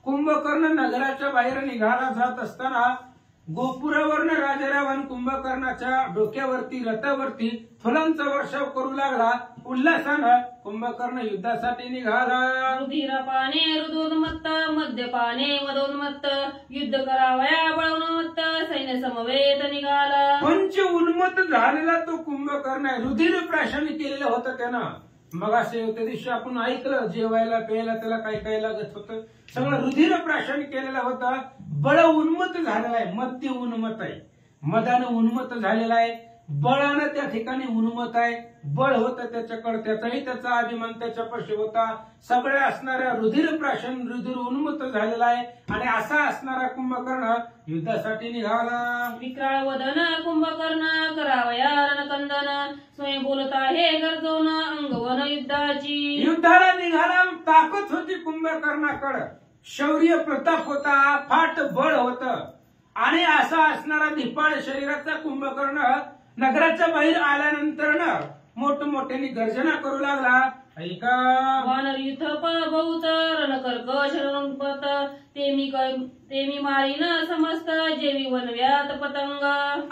कुंभकर्ण नगराच्या बाहेर निघाला जात असताना गोपुरावरनं राजा रावण कुंभकर्णाच्या डोक्यावरती रथावरती फुलांचा वर्षाव करू लागला. उल्हासानं कुंभकर्ण युद्धासाठी निघाला. रुधिरपाने हृदोन्मत्त मद्यपाने मदोन्मत्त युद्ध करावया बळवन्मत्त सैन्य समवेत निघाला. पंच उन्मत्त झालेला तो कुंभकर्ण आहे. रुधिर प्राशन केलेलं होतं त्यानं. मग असे त्या दिवशी आपण ऐकलं, जेवायला प्यायला त्याला काय काय लागत होतं, सगळं रुधिर प्राशन केलेलं होतं. बळ उन्मत्त झालेला आहे, मद्य उन्मत्त आहे, मदानं उन्मत्त झालेला आहे. बळानं त्या ठिकाणी उन्मत आहे, बळ होतं त्याच्याकडे, त्याचाही त्याचा अभिमान त्याच्यापाशी होता. सगळ्या असणाऱ्या रुधिर प्राशन, रुधिर उन्मत्त झालेला आहे आणि असा असणारा कुंभकर्ण युद्धासाठी निघाला. विक्राळ वदन कुंभकर्ण करावया रणकंदन स्वयं बोलत आहे गरजोन अंगवन युद्धाची. युद्धाला निघाला, ताकद होती कुंभकर्णाकडं, शौर्य प्रताप होता, फाट बळ होतं आणि असा असणारा धिप्पाळ शरीराचा कुंभकर्ण नगराच्या बाहेर आल्यानंतर मोठमोठ्याने गर्जना करू लागला. ऐका वानर युथ बहुत रणकर्कश रणपत ते मी मारीन समस्त जेवी वनव्यात पतंग.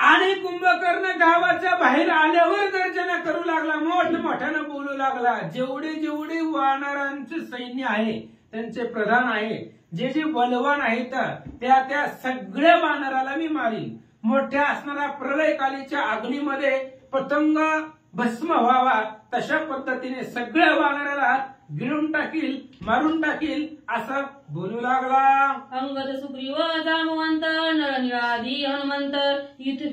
आणि कुंभकर्ण गावाच्या बाहेर आल्यावर गर्जना करू लागला, मोठमोठ्यानं बोलू लागला. जेवढे जेवढे वानरांचे सैन्य आहे, त्यांचे प्रधान आहे, जे जे बलवान आहेत, त्या सगळ्या वानराला मी मारीन. मोठ्या असणाऱ्या प्रलयकालीच्या अग्नीमध्ये पतंग भस्म व्हावा तशा पद्धतीने सगळ्या वानराला गिळून टाकील, मारून टाकील असं बोलू लागला. अंगद सुग्रीव जामवंत नळनिळादी हनुमंत युथ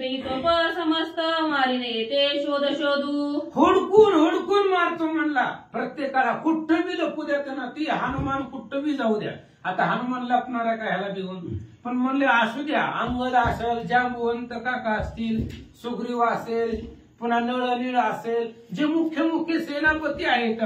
समस्त मारिने येते शोध शोधू. हुडकून हुडकून मारतो म्हणला. प्रत्येकाला कुठं बी लपू देत ना, ती हनुमान कुठं बी जाऊ द्या. आता हनुमान लपणारा काय ह्याला भिवून, पण म्हणले असू द्या. अंगद असेल, जांबुवंत काका असतील, सुग्रीव असेल, पुन्हा नळनीळ असेल, जे मुख्य मुख्य सेनापती आहेत,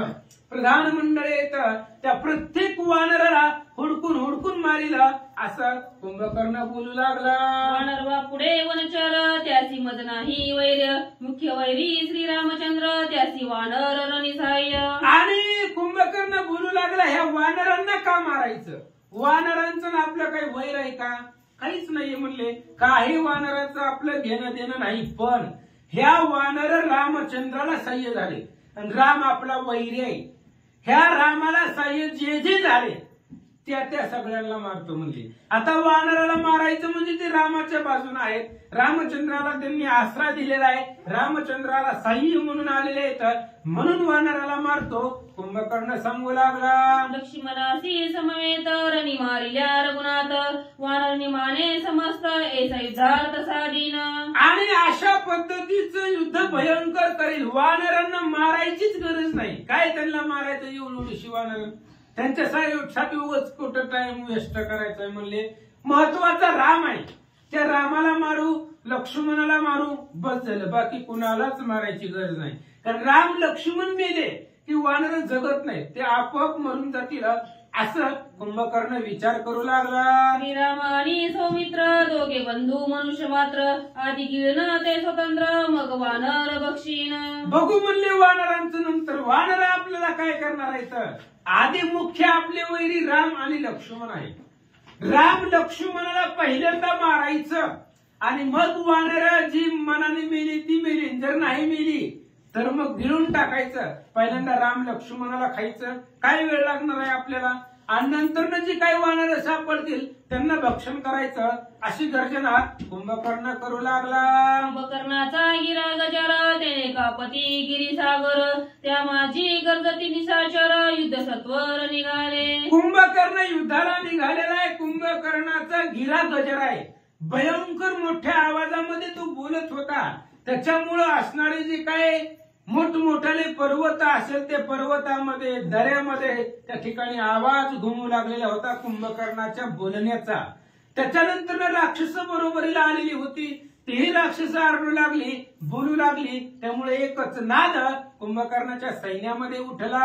प्रधान मंडळी आहेत, त्या प्रत्येक वानराला हुडकून हुडकून मारिला असं कुंभकर्ण बोलू लागला. वानरवा पुढे वनचर त्यासी मज नाही वैर्य मुख्य वैरी श्रीरामचंद्र त्यासी वानर रणिसाह्य. आणि कुंभकर्ण बोलू लागला, ह्या वानरांना का मारायचं? वानरांचं ना आपलं काही वैर आहे का? काहीच नाहीये म्हणले. काही वानरांचं आपलं घेणं देणं नाही, पण ह्या वानर रामचंद्राला सहाय्य झाले आणि राम आपला वैरी आहे. ह्या रामाला सहाय्य जे जे झाले त्या सगळ्यांना मारतो म्हणले. आता वानराला मारायचं म्हणजे ते रामाच्या बाजूने आहेत. रामचंद्राला त्यांनी आसरा दिलेला आहे, रामचंद्राला सहाय्य म्हणून आलेले आहेत, म्हणून वानराला मारतो. कुंभकर्ण सांगू लागला. लक्ष्मणासी समवेत रणी मारिल्या रघुनाथ वानर निमाने समस्त ऐसा युद्धार्थ साधीन. आणि अशा पद्धतीचं युद्ध भयंकर करेल. वानरांना मारायचीच गरज नाही. काय त्यांना मारायचं एवढी वानर? त्यांच्यासाठी उगाच कुठं टाइम वेस्ट करायचा आहे म्हणले. महत्वाचा राम आहे, त्या रामाला मारू, लक्ष्मणाला मारू, बस झालं. बाकी कुणालाच मारायची गरज नाही. कारण राम लक्ष्मण मेले की वानर जगत नाही, ते आपोआप मरून जातील असं कुंभकर्ण विचार करू लागला. श्रीराम आणि सौमित्र दोघे बंधू मनुष्य मात्र आधी गिळण ते स्वतंत्र मग वानर बक्षीन. बघू म्हणले वानरांचं नंतर. वानर आपल्याला काय करणार आहेत? आधी मुख्य आपले वैरी राम आणि लक्ष्मण आहे. राम लक्ष्मणाला पहिल्यांदा मारायचं आणि मग वानर जी मनाने मेली ती मेली, जर नाही मेली तर मग गिळून टाकायचं. पहिल्यांदा राम लक्ष्मणाला खायचं, काय वेळ लागणार आहे आपल्याला, आणि नंतर जे काही वानर सापडतील त्यांना भक्षण करायचं, अशी गर्जना कुंभकर्ण करू लागला. कुंभकर्णाचा गिरा गजर त्याने कापती गिरीसागर त्या माझी गर्जती निसाचर युद्ध सत्वर निघाले. कुंभकर्ण युद्धाला निघालेला आहे. कुंभकर्णाचा गिरा गजर आहे. भयंकर मोठ्या आवाजामध्ये तो बोलत होता. त्याच्यामुळं असणारे जे काय मोठमोठाले पर्वत असेल, ते पर्वतामध्ये, दऱ्यामध्ये त्या ठिकाणी आवाज घुमू लागलेला होता कुंभकर्णाच्या बोलण्याचा. त्याच्यानंतर राक्षस बरोबरीला आलेली होती, तेही राक्षस आरडू लागली, बोलू लागली. त्यामुळे एकच नाद कुंभकर्णाच्या सैन्यामध्ये उठला.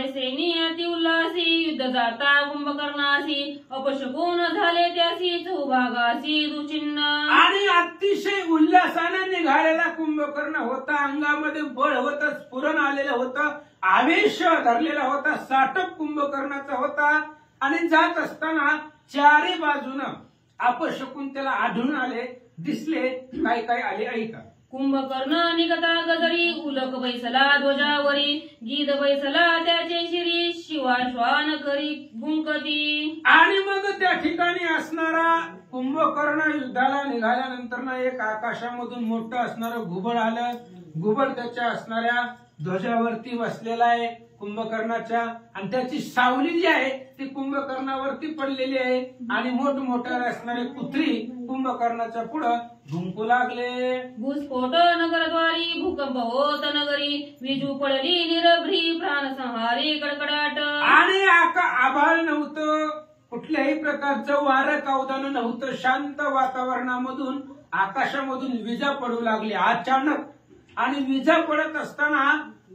सैनी अति उल्हासी युद्ध जाता कुंभकर्णासी अपशकुन झाले त्यासी चौभागासी दुचिन्ह. आणि अतिशय उल्हासाने निघालेला कुंभकर्ण होता. अंगामध्ये बळ होतं, स्फुरण आलेलं होतं, आवेश धरलेला होता, साटप कुंभकर्णाचा होता. आणि जात असताना चारी बाजूनं अपशकुन त्याला आढळून आले, दिसले. काय काय आले ऐका. कुंभकर्ण निगता गजरी उलक बैसला ध्वजावरी गीत बैसला त्याचे शिरी शिवाश्वान करी गुंकती. आणि मग त्या ठिकाणी असणारा कुंभकर्ण युद्धाला निघाल्यानंतर एक आकाशामधून मोठं असणारं घुबड आलं. घुबड त्याच्या असणाऱ्या ध्वजावरती बसलेला आहे कुंभकर्णाच्या, आणि त्याची सावली जी आहे ती कुंभकर्णावरती पडलेली आहे. आणि मोठमोठ्या असणारे कुत्री कुंभकर्णाच्या पुढं भुंकू लागले. भूस्फोट नगरद्वार वारी भूकंप होत नगरी विजू पडली निरभ्री प्राण संहारी कडकडाट आणि आभाळ नव्हतं, कुठल्याही प्रकारचं वारं कावदानं नव्हतं. शांत वातावरणामधून आकाशामधून विजा पडू लागली अचानक. आणि विजा पडत असताना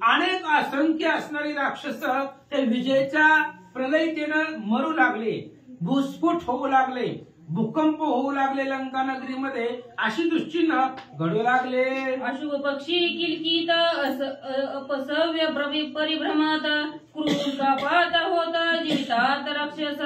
अनेक असंख्य असणारी राक्षस त्या विजेच्या प्रलयतेनं मरू लागले, भूस्फोट होऊ लागले, भूकंप होऊ लागले. लंका नगरीमध्ये अशी दुश्चिन्ह घडू लागले. अशुभ पक्षी किलकित अपसव्य परिभ्रमात क्रूर कापात होत जीवितात राक्षस.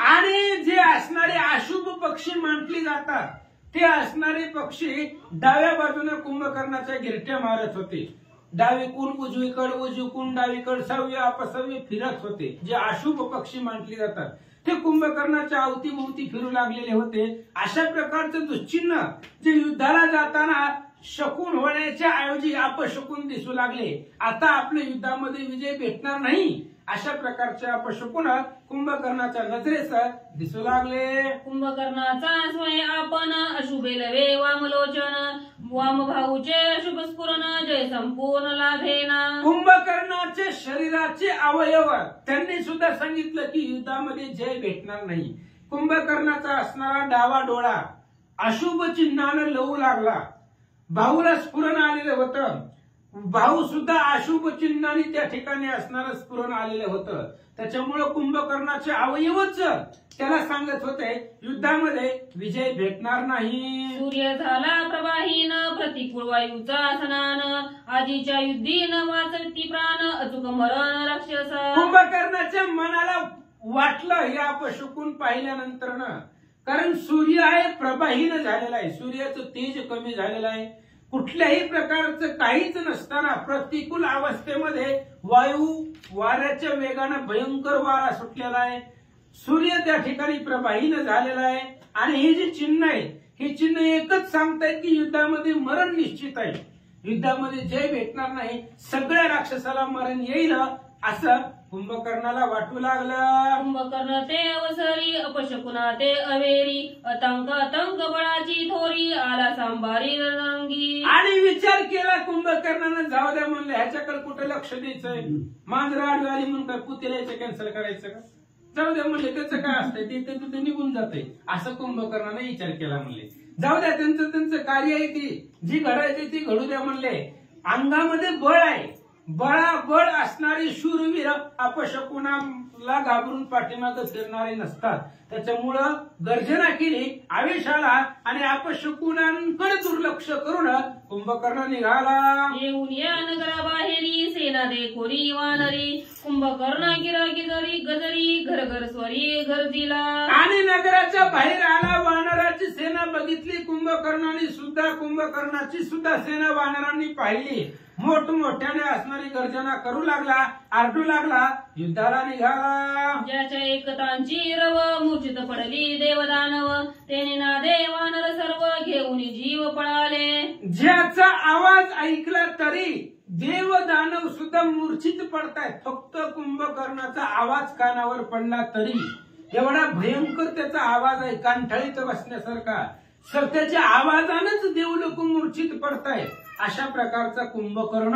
आणि जे असणारे अशुभ पक्षी म्हटली जातात ते असणारे पक्षी डाव्या बाजूने कुंभकर्णाच्या गिरट्या मारत होते. डावीकून उजवीकड, उजवीकून डावीकड सव्य अपसव्य फिरत होते. जे अशुभ पक्षी म्हटली जातात ते कुंभकर्णाच्या अवतीभोवती फिरू लागलेले होते. अशा प्रकारचं दुश्चिन्ह जे युद्धाला जाताना शकून होण्याच्या ऐवजी अपशकून दिसू लागले. आता आपल्या युद्धामध्ये विजय भेटणार नाही अशा प्रकारचे अपशकुन कुंभकर्णाच्या नजरेस दिसू लागले. कुंभकर्णाचा स्वय आपण अशुभे लवे वामलोचन वामभाऊचे अशुभ स्फुरण जय संपूर्ण लाभेना. कुंभकर्णाचे शरीराचे अवयव त्यांनी सुद्धा सांगितलं की युद्धामध्ये जय भेटणार नाही. कुंभकर्णाचा असणारा डावा डोळा अशुभ चिन्हानं लवू लागला. भाऊला स्फुरण आलेलं होतं. भाऊ सुद्धा अशुभ चिन्हाने त्या ठिकाणी असणारं स्फुरण आलेलं होतं. त्याच्यामुळे कुंभकर्णाचे अवयवच त्याला सांगत होते युद्धामध्ये विजय भेटणार नाही. सूर्य झाला प्रवाहीन प्रतिकूल वायूचा स्नान आधीच्या युद्धीन वाचती प्राण अचूक मरण राक्षस. कुंभकर्णाच्या मनाला वाटलं हे अपशकुन पाहिल्यानंतर कारण सूर्य आहे प्रवाहीन झालेला आहे. सूर्याचं तेज कमी झालेलं आहे. कुठल्याही प्रकारचं काहीच नसताना प्रतिकूल अवस्थेमध्ये वाऱ्याच्या वेगानं भयंकर वारा सुटलेला आहे. सूर्य त्या ठिकाणी प्रवाहीन झालेला आहे. आणि हे जे चिन्ह आहे हे चिन्ह एकच सांगतायत की युद्धामध्ये मरण निश्चित आहे. युद्धामध्ये जय भेटणार नाही. सगळ्या राक्षसाला मरण येईल असं कुंभकर्णाला वाटू लागलं. कुंभकर्ण ते अवसरी अपशकुना ते अवेरी अतंक बळाची थोरी आला सांबारी रणरंगी. आणि विचार केला कुंभकर्णानं जाऊ द्या म्हणलं ह्याच्याकडे कुठे लक्ष द्यायचंय. मांजरा आडवी आली म्हणून काय पुतळ्याचं कॅन्सल करायचं का. जाऊ द्या म्हणले त्याचं काय असतंय ते निघून जातंय असं कुंभकर्णाने विचार केला. म्हणले जाऊ द्या त्यांचं कार्य आहे ती जी घडायची ती घडू द्या म्हणले. अंगामध्ये बळ आहे. बळाबळ असणारी शूरवीर अपशकुनाला घाबरून पाठीमागे फिरणारे नसतात. त्याच्यामुळं गर्जना केली, आवेश आला आणि अपशकुनांकडे दुर्लक्ष करून कुंभकर्ण निघाला. येऊन या नगराबाहेरी सेना दे खोरी वानरी कुंभकर्ण गिरगिजरी गजरी घर घर स्वरी गरजीला. आणि नगराच्या बाहेर आला. वानराची सेना बघितली कुंभकर्णाने सुद्धा. कुंभकर्णाची सुद्धा सेना वानरांनी पाहिली. मोठमोठ्याने असणारी गर्जना करू लागला, आरडू लागला, युद्धाला निघाला. ज्याच्या एकतांची रव मूर्छित पडली देवदानव तेने नादे वानर सर्व घेऊन जीव पळाले. ज्याचा आवाज ऐकला तरी देव दानव सुद्धा मूर्छित पडतायत. फक्त कुंभकर्णाचा आवाज कानावर पडला तरी एवढा भयंकर त्याचा आवाज आहे कानठळीत बसण्यासारखा. त्याच्या आवाजानंच देव लोक मूर्छित पडतायत. अशा प्रकारचा कुंभकर्ण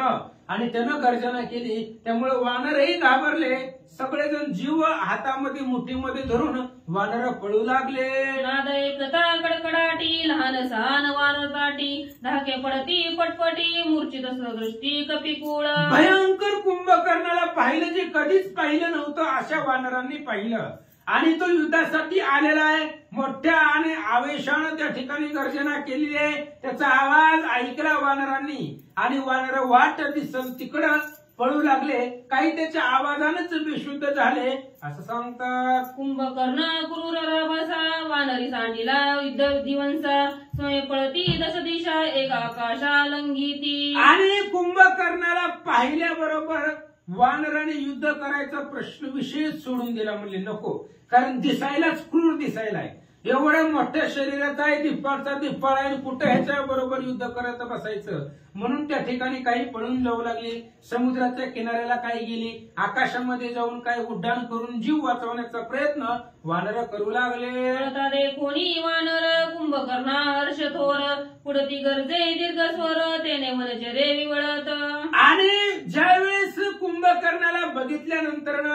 आणि त्यानं गर्जना केली. त्यामुळे वानरही घाबरले. सगळेजण जीव हातामध्ये मुठीमध्ये धरून वानर पळू लागले. नाद एकता कडकडाटी लहान सहान वानर ताटी धाके पडती पटपटी मूर्छित सदृष्टी कपिकुळ. भयंकर कुंभकर्णाला पाहिलं जे कधीच पाहिलं नव्हतं अशा वानरांनी पाहिलं. आणि तो युद्धासाठी आलेला आहे. मोठ्या आणि आवेशानं त्या ठिकाणी गर्जना केलेली आहे. त्याचा आवाज ऐकला वानरांनी आणि वानर वाट दिसल तिकडं पळू लागले. काही त्याच्या आवाजानंच बेशुद्ध झाले असं सांगतात. कुंभकर्ण क्रूर राभसा वानरी सांडीला युद्ध दिवंसा स्वय पळती दश दिशा एक आकाशा लंघिती. आणि कुंभकर्णाला पाहिल्याबरोबर वानराने युद्ध करायचा प्रश्न विषयच सोडून दिला. म्हणले नको, कारण दिसायलाच क्रूर दिसायलाय. एवढ्या मोठ्या शरीराचा आहे, दिप्पाळचा दिप्पाळ आहे, कुठे ह्याच्या बरोबर युद्ध करत बसायचं. म्हणून त्या ठिकाणी काही पळून जाऊ लागली, समुद्राच्या किनाऱ्याला काही गेली, आकाशामध्ये जाऊन काही उड्डाण करून जीव वाचवण्याचा प्रयत्न वानर करू लागले. कोणी वानर कुंभकर्णा हर्ष थोर पुढती गरजे दीर्घ स्वर तेने मनचे रे विवळत. आणि ज्यावेळेस कुंभकर्णाला बघितल्यानंतर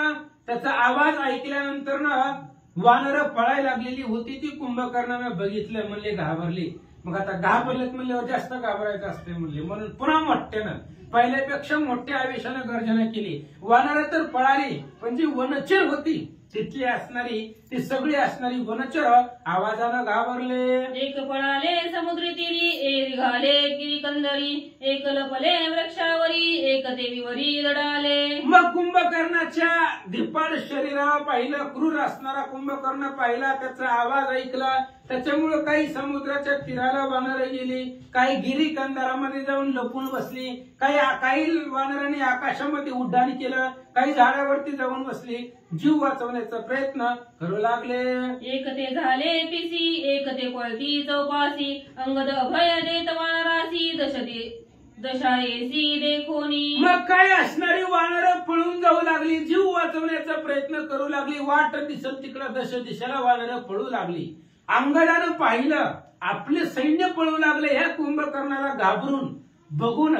त्याचा आवाज ऐकल्यानंतर वानर पळायला लागलेली होती. ती कुंभकर्णानं बघितलं, म्हणले घाबरली. मग आता घाबरलेत म्हणल्यावर जास्त घाबरायचं असते म्हणले, म्हणून पुन्हा मोठ्यानं पहिल्यापेक्षा मोठ्या आवेशानं गर्जना केली. वानर तर पळाली, पण जी वनचर होती तिथली असणारी ती सगळी असणारी वनचर आवाजानं घाबरले. एक पळाले समुद्री तीरी एक घाले गिरी कंदरी एक लपले वृक्षावरी एक देवीवरी दडाले. मग कुंभकर्णाच्या दिप्पाळ शरीराला पाहिलं, क्रूर असणारा कुंभकर्ण पाहिला, त्याचा आवाज ऐकला. त्याच्यामुळे काही समुद्राच्या तीराला वानरं गेली, काही गिरी कंदारामध्ये जाऊन लपून बसली, काही वानरांनी आकाशामध्ये उड्डाण केलं, काही झाडावरती जाऊन बसली, जीव वाचवण्याचा प्रयत्न करू लागले. एक ते झाले पिसी एक ते पळती चौपासी अंगद अभय देत वानरासी दशाळेसी देखोनी. मग काय असणारी वानरं पळून जाऊ लागली, जीव वाचवण्याचा प्रयत्न करू लागली. वाट दिसत तिकडं दश दिशेला वानरं पळू लागली. अंगदानं पाहिलं, आपले सैन्य पळू लागले ह्या कुंभकर्णाला घाबरून बघून,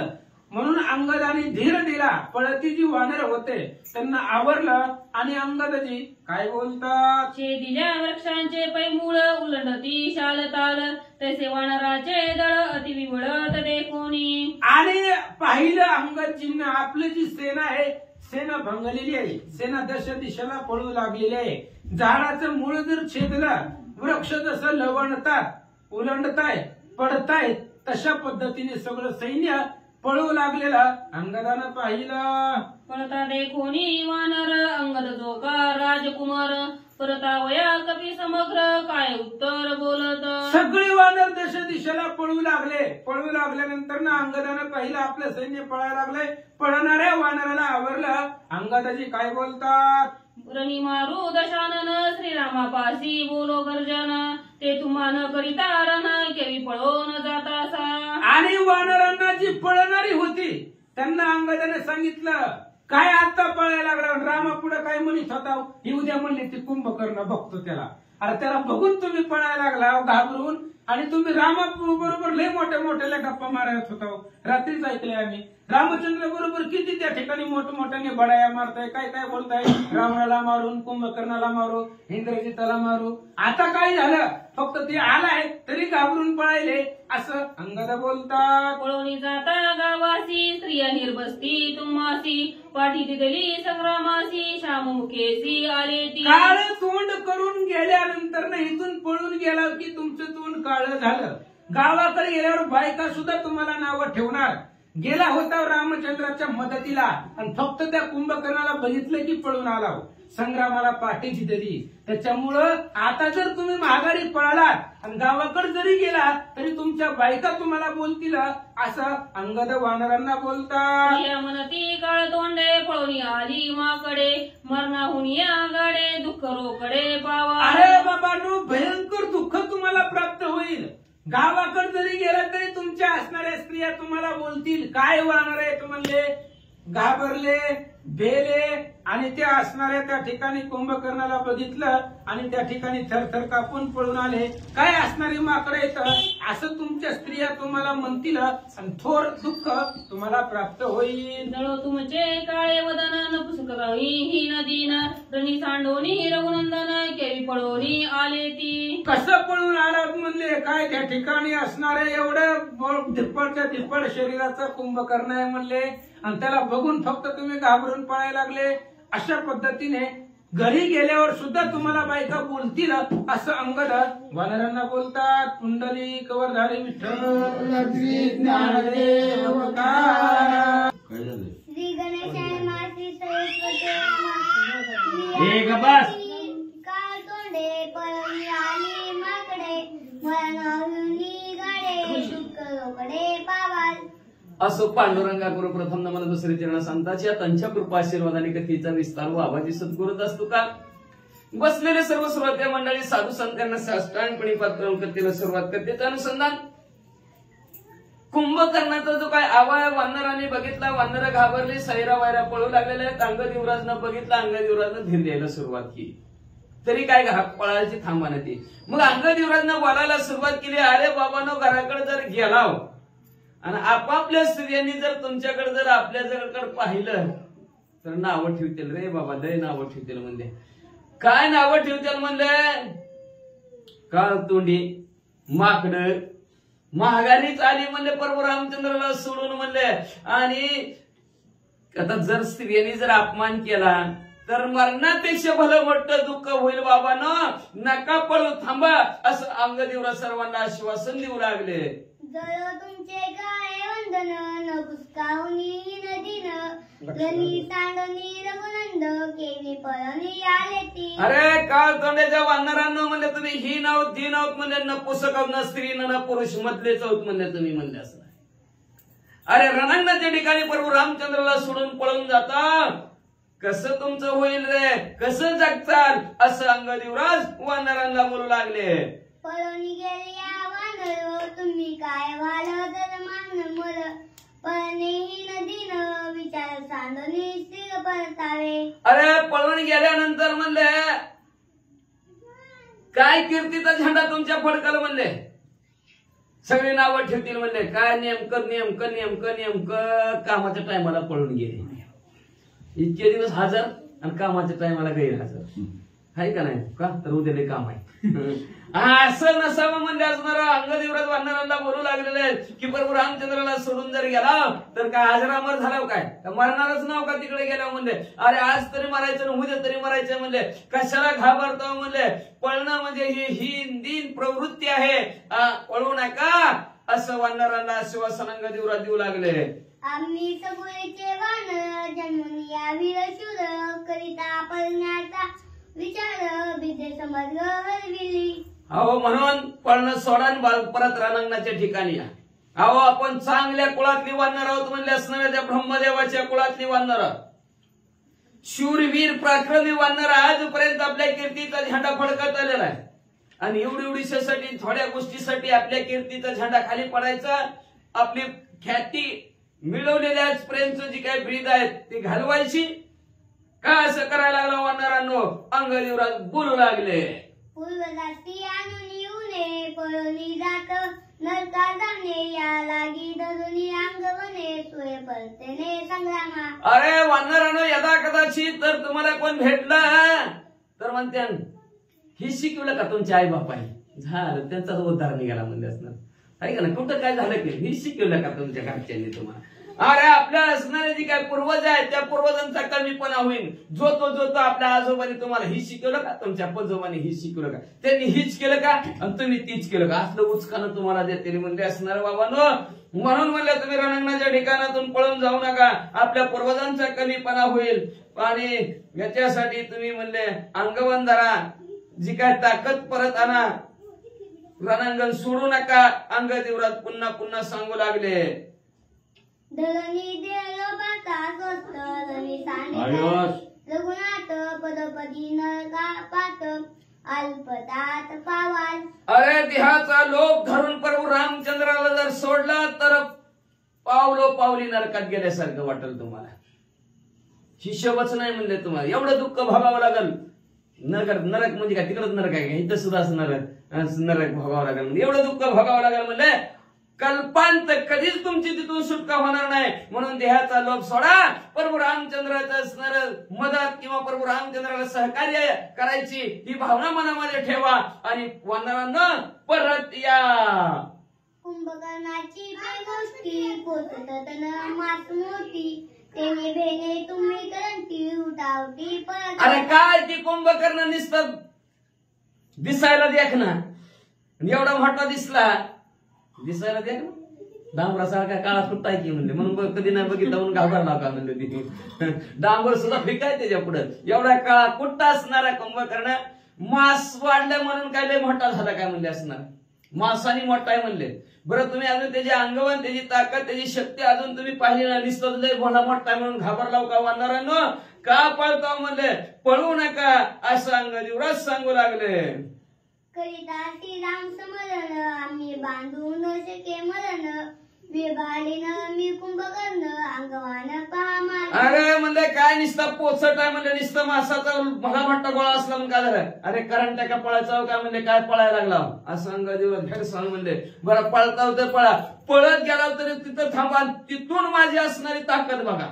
म्हणून अंगदाने धीर दिला. पळती जी वानर होते त्यांना आवरलं आणि अंगदजी काय बोलतात. दिल्या वृक्षांचे पैमूळ उलंडती शालताल तसे वानराचे दळ अति विवळत देखोनी. आणि पाहिलं अंगदजींना आपली जी सेना आहे, सेना भंगलेली आहे, सेना दश दिशेला पळू लागलेली आहे. झाडाचं मूळ जर छेदलं, वृक्ष जसं लवणतात, उलंडताय, पडताय, तशा पद्धतीने सगळं सैन्य पळू लागलेलं अंगदानं पाहिलं. पळता देखोनी वानर अंगद जोकार राजकुमार परतावया कपी समग्र काय उत्तर बोलत. सगळे वानर दश दिशेला पळू लागले. पळू लागल्यानंतर ना अंगदानं पाहिलं आपलं सैन्य पळायला लागले. पळणाऱ्या वानराला आवरलं. अंगदाजी काय बोलतात. रणी मारू दशानन श्रीरामापासी बोलो गर्जन ते तुम्हा न करिता रण केवी पळून जातासा. आणि वानरांना जी पळणारी होती त्यांना अंगदाने सांगितलं, काय आता पळायला लागला. रामा पुढे काय म्हणत होता, ही उद्या म्हणली ती कुंभकर्ण बघतो त्याला. अरे त्याला बघून तुम्ही पळायला लागला घाबरून, आणि तुम्ही रामा बरोबर लय मोठ्या मोठ्याला गप्पा मारत होता. रात्रीच ऐकले आम्ही. रामचंद्र बरोबर किती त्या ठिकाणी मोठमोठ्याने बडाया मारताय, काय काय बोलताय. रावणाला मारून, कुंभकर्णाला मारू, इंद्रजिताला मारू. आता काय झालं, फक्त ते आलाय तरी घाबरून पळायले असं अंगद बोलतात. पळवणी जाता गावासी स्त्रिया निर्बस्ती तुम्हासी पाठी दिली संग्रामासी श्याम मुखेसी आले ती. काळ तोंड करून गेल्यानंतर ना इथून पळून गेला की तुमचं तोंड काळं झालं. गावाकडे गेल्यावर बायका सुद्धा तुम्हाला नावं ठेवणार. गेला होता रामचंद्राच्या मदतीला आणि फक्त त्या कुंभकर्णाला बघितलं की पळून आला. संग्रामाला पाठीची दिली. त्याच्यामुळं आता जर तुम्ही माघारी पळालात आणि गावाकडे जरी गेला तरी तुमच्या बायका तुम्हाला बोलतील असं अंगद वानरांना बोलतात. म्हणती काळ तोंडे पळवणी आली माकडे मरणाहून या गाडे दुःख रोकडे पावा. अरे बाबांनो, भयंकर दुःख तुम्हाला प्राप्त होईल. गावाकडे जरी गेला तरी तुमच्या असणाऱ्या स्त्रिया तुम्हाला बोलतील, काय वानर आहे तुम्हाला. घाबरले, भेले आणि त्या असणाऱ्या त्या ठिकाणी कुंभकर्णाला बघितलं आणि त्या ठिकाणी थरथर कापून पळून आले. काय असणारी माकडे येतं असं तुमच्या स्त्रिया तुम्हाला म्हणतील आणि थोर दुःख तुम्हाला प्राप्त होईल. जळो तुमचे काळे वदन नपुसकळी ही नदीन रणी सांडोनी रघुनंदन केवी पळोनी आले ती. कसं पळून आला म्हणले, काय त्या ठिकाणी असणारे एवढं धिप्पडच्या धिप्पड शरीराचा कुंभकर्ण आहे म्हणले आणि त्याला बघून फक्त तुम्ही घाबरून पळायला लागले. अशा पद्धतीने घरी गेल्यावर सुद्धा तुम्हाला बायका बोलतील असं अंगद वानरांना बोलतात. कुंडली कवरधारी विठ्ठल श्री ज्ञानदेव काय झालं. श्री गणेशाय मासी सरस्वती एक बस. काळ तोंडे पळवणी आली माकडे मरणाहूनी गाडे दुःख रोकडे पावाल. असो पांडुरंगा गुरु प्रथम नमन दुसरे चरण संतांच्या त्यांच्या कृपा आशीर्वादाने कथेचा विस्तार व आवाजी सद्गुरूच असतो का. बसलेले सर्व श्रोते मंडळी साधू संतांना साष्टांगपणे पात्र करतील सुरुवात करते. अनुसंधान कुंभकर्णाचा जो काय आवाय वानराने बघितला, वानर घाबरली, सैरा वायरा पळू लागलेले आहेत. अंगद युवराजनं बघितला, अंगद युवराजनं धीर द्यायला सुरुवात केली. तरी काय पळायची थांबाना ती. मग अंगद युवराजनं बोलायला सुरुवात केली, अरे बाबांनो घराकडे जर गेलाव आणि आपापल्या स्त्रियांनी जर तुमच्याकडे जर आपल्याकडे पाहिलं तर नावं ठेवतील रे बाबा, लय नावं ठेवतील म्हणले. काय नावं ठेवतील म्हणले? काळ तोंडी, माकड, महागारीच आली म्हणले प्रभू रामचंद्राला सोडून म्हणले. आणि आता जर स्त्रियांनी जर अपमान केला तर मरणापेक्षा भलं मोठं दुःख होईल बाबांनो, नका पळू, थांबा, असं अंगद युवराज सर्वांना आश्वासन देऊ लागले. जळ तुमचे काय वंदन न पुसकाहुनी नदीन लनी सांडनी रघुनंद केली पळणी आले ती. अरे काळ तोंड्याच्या वानरांनो म्हणले तुम्ही ही नाव ती नाव म्हणले, न पुस्तक न स्त्री न पुरुष मधलेच आहोत म्हणले तुम्ही म्हणले. असं अरे रणांगणाच्या ठिकाणी प्रभू रामचंद्राला सोडून पळून जाता, कसं तुमचं होईल रे, कसं जगताल, असं अंगद युवराज वानरांना बोलू लागले. पळणी गेले या वानर तुम्ही काय व्हाल तर मान मर पळणेही नदीन विचार सांडणी स्थिर परतावे. अरे पळून गेल्यानंतर म्हणले काय कीर्तीचा झेंडा तुमच्या फडकल म्हणले, सगळे नावं ठेवतील म्हणले. काय नेमकं नेमकं नेमकं नेमकं कामाच्या टायमाला पळून गेले, इतके दिवस हजर आणि कामाच्या टायमाला गैरहजर आहे का नाही का, तर उद्याले काम आहे. असं नसावं म्हणजे असणार. अंगद युवराज वानरांना बोलू लागलेले की प्रभू रामचंद्राला सोडून जर गेला तर काय आजरामर झाला काय, मरणारच नाव का तिकडे गेला म्हणले. अरे आज तरी मरायचं, उद्या तरी मरायचं म्हणले. कशाला घाबरतो म्हणले, पळणं म्हणजे ही दिन प्रवृत्ती आहे, पळू नका, असं वानरांना आश्वासन अंगद युवराज देऊ लागले. आम्ही सगळेचे वानर जन्मून या वीर शूर करिता पळण्याचा विचार विद्ये समज हरविली. अहो म्हणून पळणं सोडा परत रणांगणाच्या ठिकाणी या. अहो आपण चांगल्या कुळातली वानर आहोत म्हणले असणाऱ्या त्या ब्रह्मदेवाच्या कुळातली वानर, शूरवीर पराक्रमी वानर आजपर्यंत आपल्या कीर्तीचा झेंडा फडकत आलेला आहे. आणि एवढीसाठी थोड्या गोष्टीसाठी आपल्या कीर्तीचा झेंडा खाली पडायचा, आपली ख्याती मिळवलेल्या प्रेमचं जी काही ब्रीद आहे ती घालवायची का, असं करायला लागला वानरांनो. अंगद युवराज बोलू लागले. पूर्वजाती आणून येऊने पळवली जात नरका जाणे या लागी धरुनी अंगवने सोय परतेने संग्रामा. अरे वानरांनो यदा कदाचित तर तुम्हाला कोण भेटलं तर म्हणते हे शिकवलं का तुमच्या आई बापाने, झालं त्यांचा उद्धार निघाला म्हणजे असणार आहे का ना. कुठं काय झालं की हे शिकवलं का तुमच्या घरच्यांनी तुम्हाला. अरे आपल्या असणारे जे काय पूर्वज आहेत त्या पूर्वजांचा कमीपणा होईल. जो तो आपल्या आजोबाने तुम्हाला ही शिकवलं का, तुमच्या पजोबाने ही शिकवलं का, त्यांनी हीच केलं का आणि तुम्ही तीच केलं का, असलं उचकानं तुम्हाला देते म्हणजे असणार बाबांनो. म्हणून म्हणलं तुम्ही रणांगणाच्या ठिकाणातून पळून जाऊ नका, आपल्या पूर्वजांचा कमीपणा होईल. आणि याच्यासाठी तुम्ही म्हणले अंगवन धरा, जी काय ताकद परत आणा, रणांगण सोडू नका. अंगद युवराज पुन्हा पुन्हा सांगू लागले. धरणी देव बाता स्वस्त रवी रघुनाथ पदपदी नरका पात अल्पतात पावाल. अरे देहाचा लोभ धरून प्रभू रामचंद्राला जर सोडला तर पावलो पावली नरकात गेल्यासारखं वाटेल तुम्हाला. हिशोबच नाही म्हणले तुम्हाला. एवढं दुःख भोगावं लागल. नरक म्हणजे काय, तिकडच नरक आहे, इथं सुद्धा असं नरक भोगावं लागेल म्हणजे एवढं दुःख भोगावं लागेल म्हणले. कल्पांत कधीच तुमची तिथून सुटका होणार नाही. म्हणून देहाचा लोभ सोडा, प्रभू रामचंद्राचं असणार मदत किंवा प्रभू रामचंद्राला सहकार्य करायची ही भावना मनामध्ये ठेवा आणि वानरांना परत या. कुंभकर्णाची गोष्टी पोचत मात मोठी तेने भेने तुम्ही करंटी उठावटी परत. अरे काय ती कुंभकर्ण नुसतं दिसायला देख ना, एवढा मोठा दिसायला देख ना, डांबरासारखा काळा सुट्टा की म्हणले, म्हणून कधी नाही बघितलं म्हणून घाबरला का म्हणले. तिथे डांबर सुद्धा फिकाय त्याच्या पुढे. एवढा काळा कुट्टा असणारा कुंभकर्ण मास वाढलं म्हणून काय लय मोठा झाला काय म्हणले असणार. माणसाने मोठा आहे म्हणले. बरं तुम्ही अजून त्याची अंगवण, त्याची ताकद, त्याची शक्ती अजून तुम्ही पाहिली ना. नुसतं भला मोठा आहे म्हणून घाबरलाव का वानरांनो? का पळताव म्हणले? पळू नका असं अंगदेवराज सांगू लागले. करिता श्रीराम समरण आम्ही बांधून शके मरण विभालीन मी कुंभकर्ण अंगवान पामा. अरे म्हणले काय नुसता पोचट आहे म्हणले, नुसतं मासाचा भला मोठा गोळा असला म्हणून काय झालं? अरे करंट का पळायचा काय म्हणले? काय पळायला लागला असं अंगदेवराज भेट सांग म्हणले. बरं पळता तर पळा, पळत गेला तरी तिथं थांबा. तिथून माझी असणारी ताकद बघा.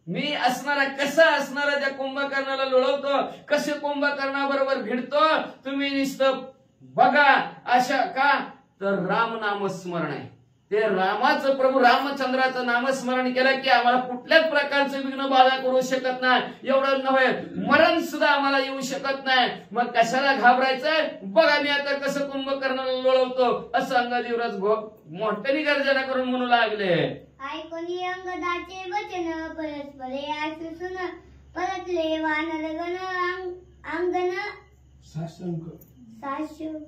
मी असणारा कसा असणारा त्या कुंभकर्णाला लोळवतो, कसे कुंभकर्णाबरोबर भिडतो तुम्ही नुसतं बघा. अशा का तर राम नामस्मरण आहे. ते रामाचं, प्रभू रामचंद्राचं नामस्मरण केलं की आम्हाला कुठल्याच प्रकारचं विघ्न बाधा करू शकत नाही. एवढं नव्हे, मरण सुद्धा आम्हाला येऊ शकत नाही. मग कशाला घाबरायचंय? बघा मी आता कसं कुंभकर्णाला लोळवतो असं अंगदेवराज मोठ्याने गर्जना करून म्हणू लागले. ऐकोनी अंगदाचे वचन परस्परे आसुसून परतले वानरगण अंगण साशुक.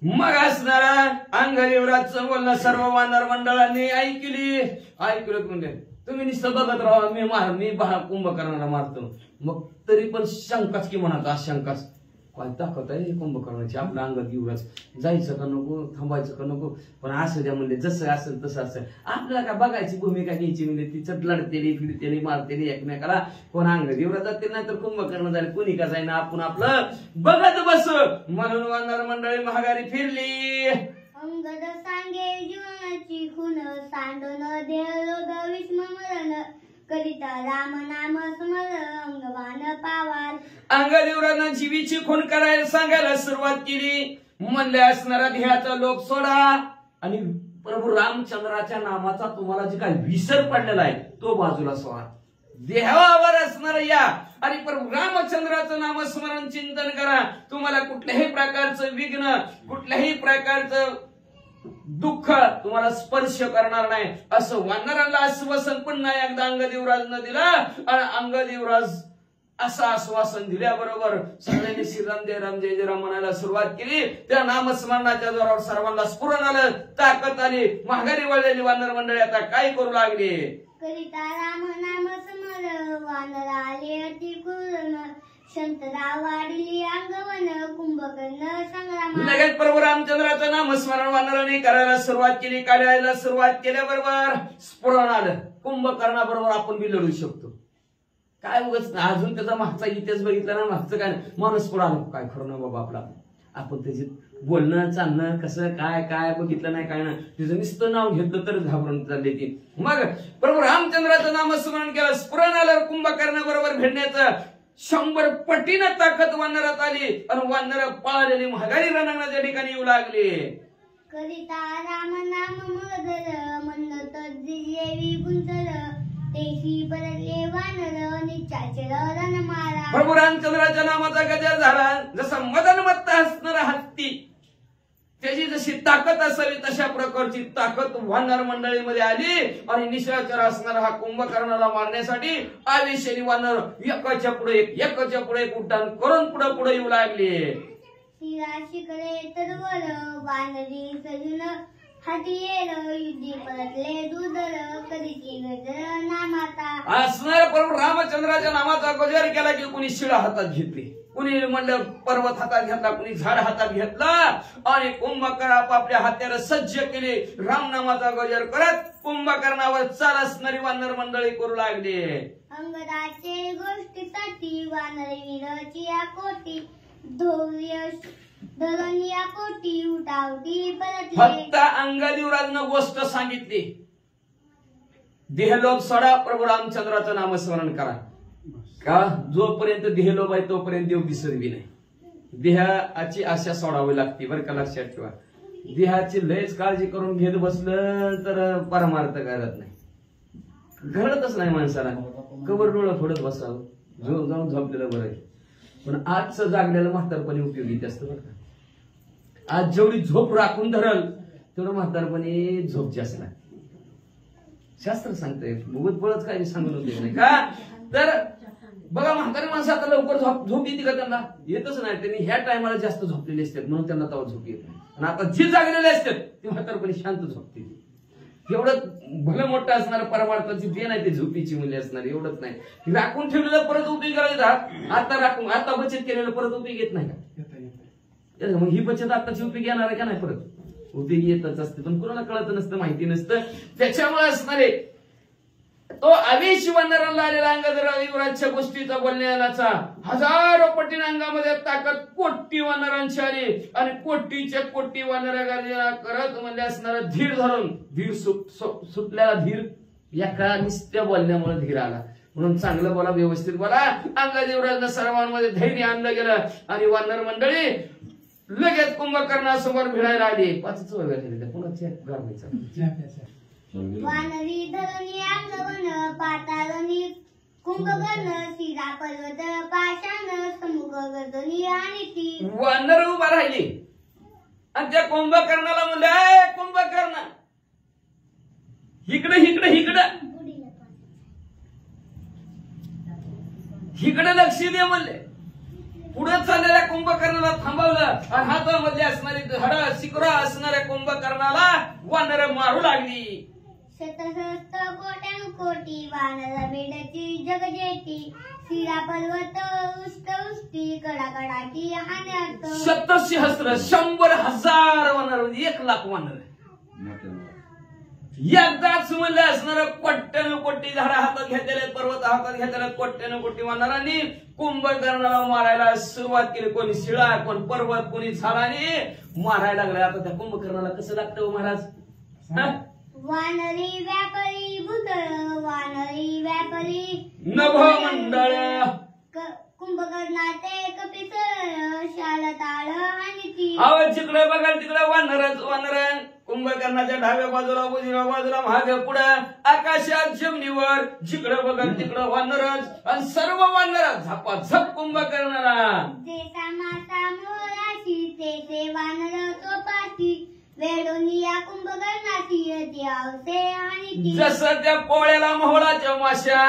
मग असणारा अंगदेवराजचं बोलणं सर्व वानर मंडळांनी ऐकलं म्हणजे तुम्ही नुसतं बघत राहा. मी कुंभकर्णाला मारतो. मग तरी पण शंकाच की म्हणाचा शंकाच काय ताकद आहे कुंभकर्णाची. आपला अंगदेवराज जायचं का नको, थांबायचं का नको, पण असं द्या म्हणले. जसं असेल तसं असेल. आपल्याला काय बघायची भूमिका घ्यायची म्हणजे तिचं लढतेली फिरतेली मारतेली एकमेकाला. कोण अंगदेवराज जाते नाही तर कुंभकर्ण जाईल, कोणी का जाईना. आपण आपलं बघत बस म्हणून वानर मंडळी महागारी फिरली. अंगद सांगे जीवनाची खून सांडून देह विस्मरण करिता राम नाम स्मर अंगवान पावार. अंगदेवरानं जीवीची खून करायला सांगायला सुरुवात केली. म्हणले असणारा ध्येयाचा लोक सोडा आणि प्रभू रामचंद्राच्या नामाचा तुम्हाला जे काही विसर पडलेला आहे तो बाजूला सोडा. देहावर असणार या आणि प्रभू रामचंद्राचं नामस्मरण चिंतन करा. तुम्हाला कुठल्याही प्रकारचं विघ्न, कुठल्याही प्रकारचं दुःख तुम्हाला स्पर्श करणार नाही असं वानरांना आश्वासन पुन्हा एकदा अंगदेवराजनं दिलं. आणि अंगदेवराज असं आश्वासन दिल्याबरोबर सगळ्यांनी श्रीराम जय राम जय जय राम म्हणायला सुरुवात केली. त्या नामस्मरणाच्या जोरावर सर्वांना स्फुरण आलं, ताकद आली. माघारी वळलेली वानर मंडळी आता काय करू लागली? करिता राम नाम स्मर वानर आले अति कुरण शंतरा वाढली अंगवन कुंभकर्ण संग्राम. लगेच प्रभू रामचंद्राचं नामस्मरण वानरांनी करायला सुरुवात केली. करायला सुरुवात केल्याबरोबर स्फुरण आलं. कुंभकर्णाबरोबर आपण बी लढू शकतो. काय उगाच अजून त्याचा मागचा इतिहास बघितला ना, मागचं काय माणूस पुढे आलं काय खरं ना बाबा आपला. आपण त्याची बोलणं चालणं कसं काय काय बघितलं नाही काय ना, तिचं नुसतं नाव घेतलं तर घाबरून चालले ती. मग प्रभू रामचंद्राचं नामस्मरण केलं. स्फुरण आलं कुंभकर्णाबरोबर भिडण्याचं. 100 पटीनं ताकद वानरात आली आणि वानर पळालेली महागारी रणांगणाच्या ठिकाणी येऊ लागली. करिता राम नाम मदर म्हणत देवी गुंजर तेही परले वानर निचाचे रण मारा. प्रभू रामचंद्राच्या नामाचा गजर झाला. जसा मदनमत्ता असणारा हत्ती त्याची जशी ताकद असावी तशा प्रकारची ताकद वानर मंडळीमध्ये आली आणि निशाचर असणारा हा कुंभकर्णाला मारण्यासाठी आवेशाने वानर एकाच्या पुढे एक उड्डाण करून पुढे येऊ लागले. शिरा शिकले तरवर वानरी सजून हाती येल युद्धी परतले दुधर कधीची गजर नामाता. असणाऱ्या प्रभू रामचंद्राच्या नामाचा गजर केला की कुणी शिळा हातात घेतली, कुणी म्हणलं पर्वत हातात घेतला, कुणी झाड हातात घेतला आणि कुंभकर्ण आपापल्या हात्याला सज्ज केले. रामनामाचा गजर करत कुंभकर्णावर चाल असणारी वानर मंडळी करू लागले. अंगदाचे गोष्टीसाठी वानरवीरची या कोटी धैर्य धरून या कोटी उठावटी परतले. फक्त अंगदेवराजनं गोष्ट सांगितली. देहलोक सोडा, प्रभू रामचंद्राचं नामस्मरण करा. का जोपर्यंत देहलोक आहे तोपर्यंत देव विसरवी नाही. देहाची आशा सोडावी लागते बरं का, लक्षात ठेवा. देहाची लयच काळजी करून घेत बसलं तर परमार्थ करत नाही, घडतच नाही माणसाला. कबर डोळं फोडत बसावं, जाऊन झोपलेलं बरं आहे. पण आजचं जागलेलं म्हातारपणी उपयोगी असतं बरं का. आज जेवढी झोप राखून धरल तेवढं म्हातारपणी झोप जास्त नाही. शास्त्र सांगतंय, मुगत बळच काही सांगून होते नाही का. तर बघा म्हातारी माणसं आता लवकर झोप येते का त्यांना? येतच नाही. त्यांनी ह्या टायमाला जास्त झोपलेले असतात म्हणून त्यांना तेव्हा झोप येत नाही. आणि आता जी जागलेले असतात ते म्हातारपणी शांत झोपते. एवढं भलं मोठं असणार परमार्थाची ते नाही, ते झोपीची मुली असणार, एवढंच नाही. राखून ठेवलेलं परत उपयोग करायचं. आता राखून आता बचत केलेलं परत उपयोग येत नाही का? मग ही बचत आताची उपयोग येणार आहे का नाही? परत उपयोग येतच असते, पण कुणाला कळत नसतं, माहिती नसतं. त्याच्यामुळे असणारे तो आवेश वानरांना आलेला अंगदराच्या गोष्टीचा बोलण्याचा हजारो पटीने अंगामध्ये ताकद कोटी वानरांची आली आणि कोटीच्या कोटी वानरा गर्जना करत म्हणजे असणारा धीर धरून धीर सुटलेला धीर एका निस्त्या बोलण्यामुळे धीर आला. म्हणून चांगलं बोला, व्यवस्थित बोला. अंगदेवराजनं सर्वांमध्ये धैर्य आणलं गेलं आणि वानर मंडळी लगेच कुंभकर्णासमोर भिडायला आली. पाचच वगैरे पुन्हा चेक गावायचा. वानरी धरणी अंगवन पाताळणी कुंभकर्ण शिरा पर्वत पाषाण समुख गर्दनी आणि ती वानर उभा राहिली आणि त्या कुंभकर्णाला म्हणले, कुंभकर्ण इकडे इकडे इकडे इकडे लक्ष दे म्हणले. पुढे चाललेल्या कुंभकर्णाला थांबवलं आणि हातामध्ये असणारी धड शिकरा असणाऱ्या कुंभकर्णाला वानर मारू लागली. शतसहस्त्र कोट्यानु कोटी वानर बेडची जगजेती शिरा पर्वत उष्ट उष्टी कडाकडाटी हाण्यात शतसहस्त्र 100,000 वानर, 1,00,000 वानर एकदाच म्हणले असणार. कोट्यानु कोटी झाडं हातात घेतलेले, पर्वत हातात घेतलेले कोट्यानु कोटी वानरांनी कुंभकर्णाला मारायला सुरुवात केली. कोणी शिळा, कोण पर्वत, कोणी झाडाने मारायला लागले. आता त्या कुंभकर्णाला कसं लागतं महाराज? वानरी व्यापारी भूतळ वानरी व्यापारी नभ मंडळ कुंभकर्णाचे कपिसळ शालताळ आणि ती आवाज जिकडे बघाल तिकडे वानरच वानर. कुंभकर्णाच्या डाव्या बाजूला उजव्या बाजूला मागे पुढं आकाशात जमिनीवर जिकडे बघाल तिकडे वानरच आणि सर्व वानर झपाझप कुंभकर्णाला. जे सामासा मोराशी ते वानर तोपाशी वेडोनिया कुंभकर्णाची आवसे आणि ती जसं त्या पोळ्याला मोहळाच्या माश्या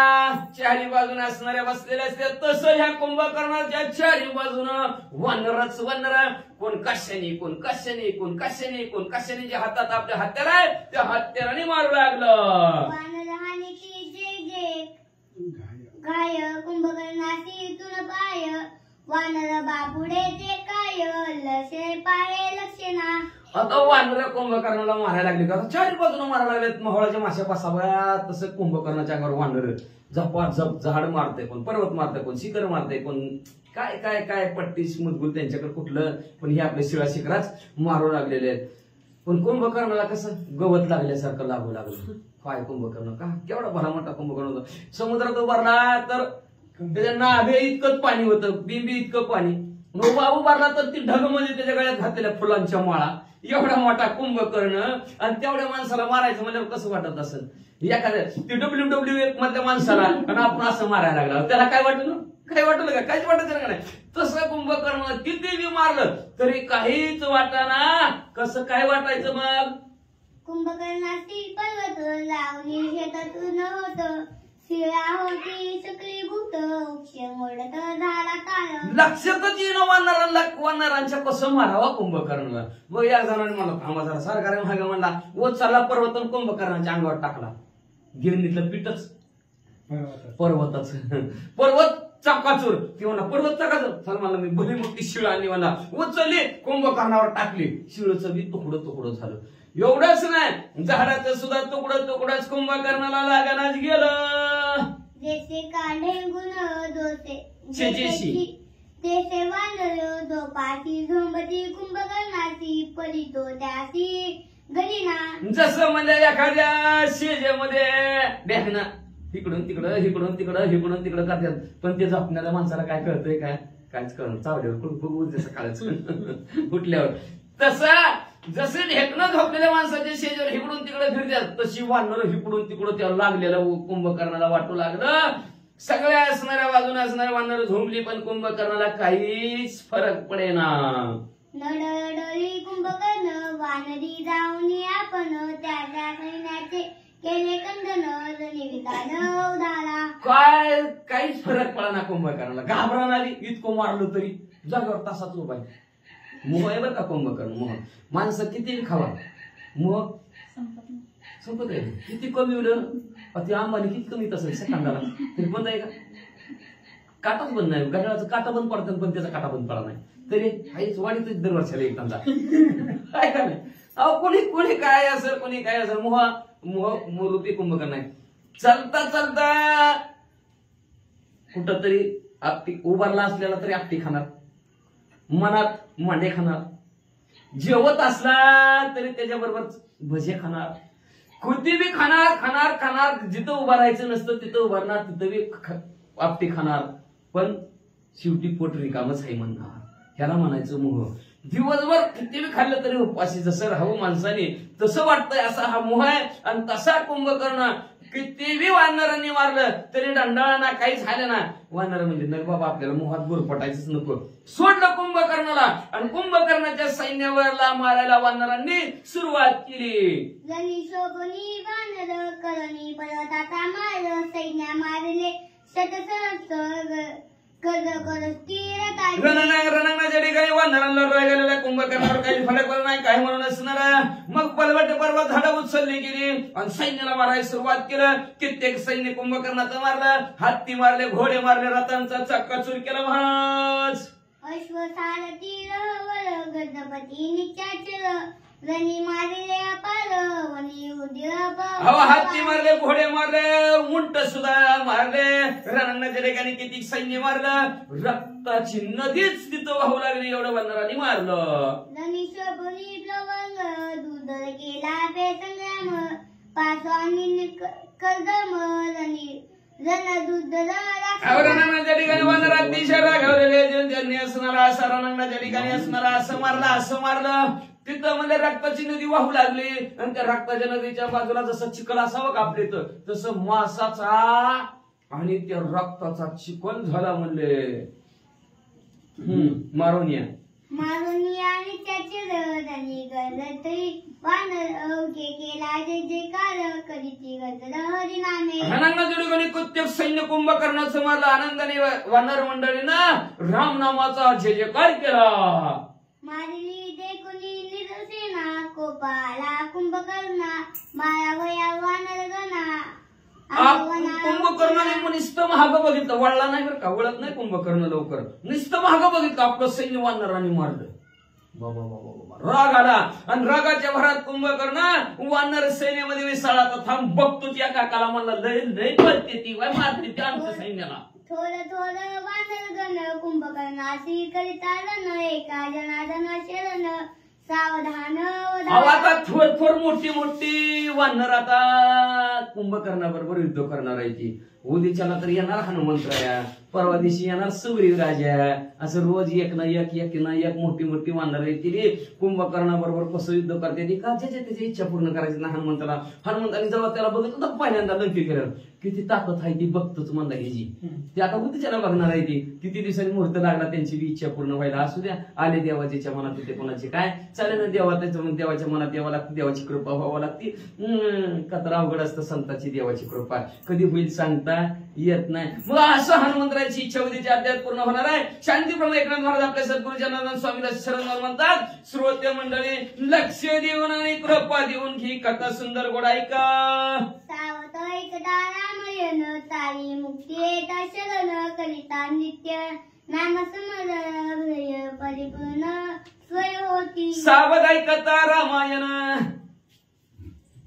चारी बाजूने असणाऱ्या बसलेल्या असतात तसं ह्या कुंभकर्णाच्या चारी बाजूनं वानरच वानर. कोण कशाने, कोण कशाने, कोण कशाने, कोण कशाने जे हातात आपल्या हत्यार आहे त्या हत्याराने मारू लागलं. वानरहानी की जे जे गाय कुंभकर्णाची तुन पाय वानर बापुडे जे काय लसे पाळे लक्षणा. आता वानर कुंभकर्णाला मारायला लागले का? चारी बाजूला मारायला लागलेत. मोहळाच्या माश्या पासाव्या तसं कुंभकर्णाच्या अंगावर वानर झपाझप झाड मारते, कोण पर्वत मारते, कोण शिखर मारते, कोण काय काय काय पट्टी मुदगुल त्यांच्याकडे कुठलं, पण हे आपले शिळा शिखराच मारू लागलेले आहेत. पण कुंभकर्णाला कसं गवत लागल्यासारखं लागू लागलं. काय कुंभकर्ण का केवढा भला मोठा कुंभकर्ण होता. समुद्रात उभारला तर त्याच्या नाभे इतकं पाणी होतं, बिंबी इतकं पाणी. उभारला तर ती ढगमध्ये त्याच्या गळ्यात घातलेल्या फुलांच्या माळा. एवढा मोठा कुंभकर्ण आणि तेवढ्या माणसाला मारायचं म्हणजे कसं वाटत असेल? एखाद्या ती WWE मधल्या माणसाला आणि आपण असं मारायला लागला त्याला काय वाटलं? काय वाटलं का? काहीच वाटत नाही. तसं कुंभकर्ण किती बी मारलं तरी काहीच वाटाना. कसं काय वाटायचं मग? कुंभकर्णाची पर्वत लावणी शेतातून होत शिळा होती सकली भूत वृक्ष मोडत झाला काळ. लक्षातच येणं वानरांच्या कसं मारावा कुंभकर्णाला. मग या जणांनी मला थांबा जरा सरकार मागे म्हणला व चला पर्वतन कुंभकर्णाच्या अंगावर टाकला. गिरणीतलं पीठच पर्वतच पर्वत चाकाचूर ती म्हणा पर्वत चाकाचूर. चल मला मी भली मोठी शिळ आणली म्हणा उचलली कुंभकर्णावर टाकली. शिळचं बी तुकडं तुकडं झालं. एवढंच नाही झाडाचं सुद्धा तुकडं तुकडंच कुंभकर्णाला लागणाच गेलं. जैसे काढे गुण दोसे शेजेशी तेसे वानर दोपाशी झोंबती कुंभकर्णाची पलितो त्यासी गणिना. जसं म्हणजे एखाद्या शेजेमध्ये ढेकणं इकडून तिकडं इकडून तिकडं इकडून तिकडं करतात. पण ते झोपणाऱ्या माणसाला काय कळतंय? काय काहीच कळलं. चावल्यावर कुठं जसं काढायचं उठल्यावर तसं जसे ढेकणं झोपलेल्या माणसाच्या शेजावर हिकडून तिकडे फिरतात तशी वानर हिकडून तिकडं त्याला लागलेलं कुंभकर्णाला वाटू लागलं. सगळ्या असणाऱ्या बाजूने असणाऱ्या वानर झोंबली पण कुंभकर्णाला काहीच फरक पडेना. नडडोली कुंभकर्ण वानरी जाऊन आपण त्या सैन्याचे केले कंदन निविदान उदारा. काय काहीच फरक पडा ना कुंभकर्णाला. घाबरा आली, इतकं मारलं तरी जागेवर तासाच उभा आहे. मोह आहे बरं का कुंभकर्ण, मोह. माणसं किती खावा, मोह संपत आहे. किती कमी होलं, ते अंबानी किती कमी तसं सेकंदाला तरी बंद आहे का? काटाच बंद नाही. घड्याळाचं काटा बंद पडतं पण त्याचा काटा बंद पडा नाही तरी हाच वाढीतच दरवर्षाला एक त्यांचा काय का नाही. अहो कोणी कोणी काय असेल, कोणी काय असेल, मोह मोह मोरूपी कुंभकर्ण आहे. चालता चालता कुठंतरी आपटी उभारला असलेला तरी आपटी खाणार, मनात मांडे खाणार, जेवत असला तरी त्याच्याबरोबर भजे खाणार, कुठे बी खाणार खाणार खाणार. जिथं उभा राहायचं नसतं तिथं उभारणार, तिथं बी आपटी खाणार. पण शेवटी पोट रिकामच आहे म्हणणार. ह्याला म्हणायचं मोह. दिवसभर किती बी खाल्लं तरी उपाशी जसं राहावं माणसाने तसं वाटतंय, असा हा मोह आहे. आणि तसा कुंभकर्ण किती बी वानरांनी मारलं तरी दंडाळा ना, काही झालं ना. वानर म्हणजे नाही बाबा आपल्याला मोहात गुरफटायचंच नको. सोडलं कुंभकर्णाला आणि कुंभकर्णाच्या सैन्यावरला मारायला वानरांनी सुरुवात केली. जनी शोभनी वानर करणी पर्वताचा मार, सैन्या मारले शतसहस्र रणांगणाच्या ठिकाणी वानरांना लढाई गेलेल्या कुंभकर्णावर काही फरक पडला नाही, काही म्हणून असणार. मग बलवट पर्वत झाडं उचलली गेली आणि सैन्याला मारायला सुरुवात केलं. कित्येक सैन्य कुंभकर्णाचं मारलं, हत्ती मारले, घोडे मारले, रथांचा चक्काचूर केला. महाराज अश्वसारथी रहवर गजपती निचाचर, रणी मारले अपार वनी उद्य हत्ती मारले, घोडे मारले, उंट सुद्धा मारले. रणांगणाच्या ठिकाणी किती सैन्य मारलं, रक्ताची नदीच तिथं वाहू लागली एवढं वानरांनी मारलं. रणी शोभनी प्लवंग दुधर केला बेसंग्राम, पासवानी कर्दम रणी रण दुधर रणांगणाच्या ठिकाणी वानर अतिशय रागावलेले. ज्यांनी असणारा असा रणांगणाच्या ठिकाणी असणारा असं मारलं, असं मारलं. तिथं म्हणजे रक्ताची नदी वाहू लागली आणि त्या रक्ताच्या नदीच्या बाजूला जसं चिखल असावं का आपल्या इथं, तसं मासाचा आणि त्या रक्ताचा चिखल झाला म्हणले. मारुनिया आणि त्याचे रणी गजत्री वानर अवघे केला जय जयकार करीती गजर हरिनामे. रणांगणाच्या ठिकाणी कित्येक सैन्य कुंभकर्णाचं मारलं. आनंदाने वानर मंडळीनं राम नामाचा जय जयकार केला. मारली देखुनी निरसेना कोपाला कुंभकर्णा, मायावया वानर गणा. कुंभकर्णाने मग नुसतं महाग बघितलं, वळला नाही बरं का, वळत नाही कुंभकर्ण लवकर. नुसतं महाग बघितलं, आपलं सैन्य वानरांनी मारलं. बाबा बाबा बाबा राग आला आणि रागाच्या भरात कुंभकर्ण वानर सेनेमध्ये विसाळा. थांब बघतो त्या काकाला, म्हणला लय लय पळते ती मारते त्या आमच्या सैन्याला. थोडं थोडं वानर गण कुंभकर्णाशी करिता रण, एका जनार्दन शरण सावधान. आता थोर थोर मोठी मोठी वानर आता कुंभकर्णाबरोबर युद्ध करणार आहे. ती उद्याच्याला तर येणार हनुमंतराया, परवा दिवशी येणार सुग्रीव राजा. असं रोज एक ना एक मोठी मोठी वानर येतील. कुंभकर्णाबरोबर कसं युद्ध करते ती का ज्याच्या त्याची इच्छा पूर्ण करायची ना हनुमंताला. हनुमंताने जेव्हा त्याला बघितलं तर पहिल्यांदा नक्की केलं किती ताकद आहे ती बघतोच म्हणला ह्याची. ती आता उद्याच्याला बघणार आहे. ती किती दिवसांनी मुहूर्त लागला त्यांची बी इच्छा पूर्ण व्हायला. असू द्या, आले देवाच्या मनात तिथे कोणाची काय चालेल ना. देवाच्या मनात यावं लागते, देवाची कृपा व्हावं लागते. का तर अवघड असतं संतांची देवाची कृपा, कधी होईल सांगता येत नाही. मग असं हनुमंतराची इच्छा उद्याच्या अध्यायात पूर्ण होणार आहे. शांतीप्रमाणे एकनाथ महाराज आपल्या सद्गुरू जनार्दन स्वामीला शरण म्हणतात. श्रोते मंडळी लक्ष देऊन आणि कृपा देऊन ही कथा सुंदर गोड ऐका. सावत ऐकता रामायण, तारी मुक्ती येता शरण, करिता नित्य नाम स्मरण, हृदय परिपूर्ण स्वय होती. सावध ऐकता रामायण.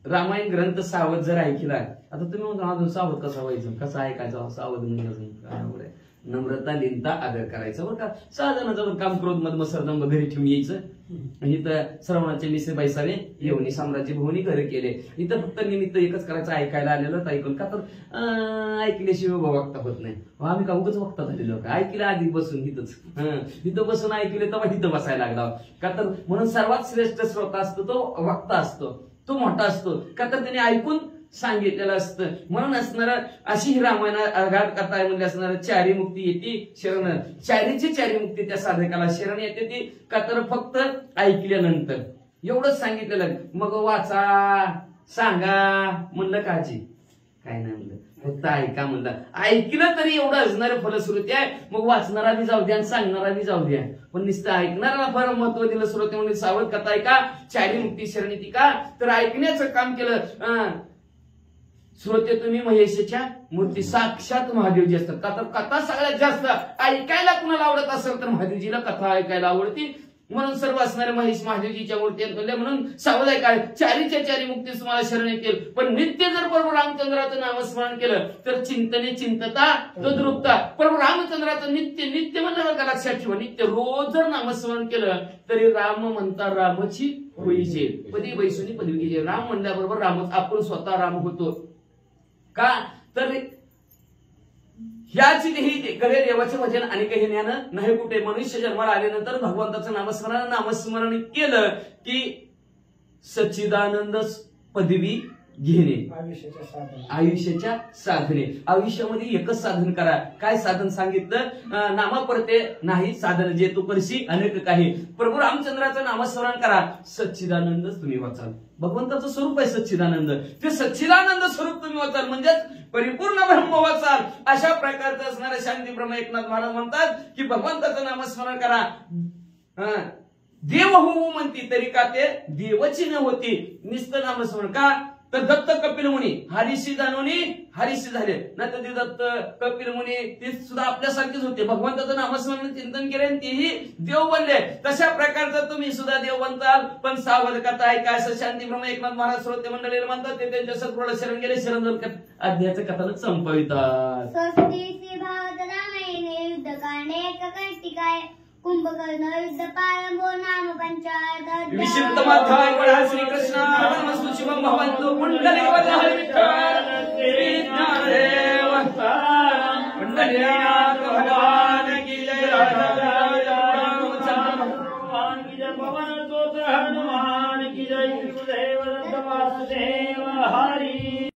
रामायण ग्रंथ सावध जर ऐकला, आता तुम्ही म्हणता अजून सावध कसा व्हायचं, कसं ऐकायचं सावध म्हणजे अजून नम्रता लिनता आदर करायचा बरं का. साधनाचं काम क्रोध मध मत्सरदंभ घरी ठेवून यायचं. इथं श्रवणाचे मिसे बैसावे येऊन साम्राज्य भुवनी घर केले. इथं फक्त निमित्त एकच करायचं, ऐकायला आलेलं तर ऐकून. का तर ऐकल्याशिवाय वक्ता होत नाही. आम्ही का उगाच वक्ता झालेलो का, ऐकलं आधी बसून इथं बसून ऐकले तेव्हा इथं बसायला लागला. का तर म्हणून सर्वात श्रेष्ठ श्रोता असतो तो वक्ता असतो, तो मोठा असतो. का तर त्याने ऐकून सांगितलेलं असतं. म्हणून असणार अशी ही रामायण आघात कथा म्हणजे असणार चारी मुक्ती येते शरण. चारीची चारी मुक्ती त्या साधकाला शरण येते ती. का तर फक्त ऐकल्यानंतर एवढंच सांगितलेलं. मग वाचा सांगा म्हणलं काजी काय नाही म्हणलं, फक्त ऐका म्हणलं. ऐकलं तरी एवढं असणारं फलश्रुती आहे. मग वाचणारा बी जाऊ द्या आणि सांगणारा बी जाऊ द्या, पण नुसतं ऐकणाऱ्याला फार महत्व दिलं. श्रोते म्हणजे सावध कथा ऐका, चारी मुक्ती शरणी ती का, तर ऐकण्याचं काम केलं. श्रोते तुम्ही महेशाच्या मूर्ती साक्षात महादेवजी असतात का, तर कथा सगळ्यात जास्त ऐकायला कुणाला आवडत असेल तर महादेवजीला कथा ऐकायला आवडती. म्हणून सर्व असणारे महेश महादेवजीच्या मूर्ती आहेत. म्हणून सावध ऐका, चारीच्या चारी मुक्ती तुम्हाला शरण येतील. पण नित्य जर प्रभू रामचंद्राचं नामस्मरण केलं तर चिंतने चिंतता तद्रुपता. प्रभू रामचंद्राचं नित्य नित्य म्हणलं का, लक्षात ठेवा, नित्य रोज जर नामस्मरण केलं तरी राम म्हणता रामची होईचे, पदी बैसुनी पदवी घ्यायचे. राम म्हणल्याबरोबर रामच, आपण स्वतः राम होतो का, तर ह्याची ही गडे देवाचे भजन आणि काही ज्ञान नाही कुठे. मनुष्य जन्माला आल्यानंतर भगवंताचं नामस्मरण केलं की सच्चिदानंद पदवी घेणे, आयुष्याच्या साधने. आयुष्यामध्ये एकच साधन करा. काय साधन सांगितलं, नामापरते नाही साधन जे तू करशी अनेक काही. प्रभू रामचंद्राचं नामस्मरण करा, सच्चिदानंद तुम्ही वाचाल. भगवंताचं स्वरूप आहे सच्चिदानंद, ते सच्चिदानंद स्वरूप तुम्ही वाचाल म्हणजेच परिपूर्ण ब्रह्म वाचाल. अशा प्रकारचं असणारे शांती ब्रह्म एकनाथ महाराज म्हणतात की भगवंताचं नामस्मरण करा. देव होऊ म्हणती तरी का ते देवची न होती, निस्त नामस्मरण का, तर दत्त कपिल मुनी हरीशी जाणवणी हरीशी झाले, नाही तर ते दत्त कपिल मुनी ते सुद्धा आपल्यासारखेच होते. भगवंताचं नामस्मरण चिंतन केले आणि तेही देव बनले. तशा प्रकारचं तुम्ही सुद्धा देव बनताल. पण सावध कथा ऐका, असं शांती ब्रह्म एकनाथ महाराज श्रोते मंडळीला म्हणतात. ते त्यांच्या सद्गुरूला शरण गेले, शरण अध्यायाचं कथानक संपवितात. स्वस्ती भावत रामायणे युद्धकांडे कंटिकाय कुंभकर्ण युद्ध प्रारंभो नाम पंचायत विक्षिप्त माध्याय पढा. श्रीकृष्ण नमस्तु शिवम भगवंतो पुंडलिक हरी विठ्ठल श्री ज्ञानदेव पुंडलिक भगवान की जय. भगवान की जय. पवन सुत हनुमान की जय. गुरुदेव दत्त वासुदेव हरी.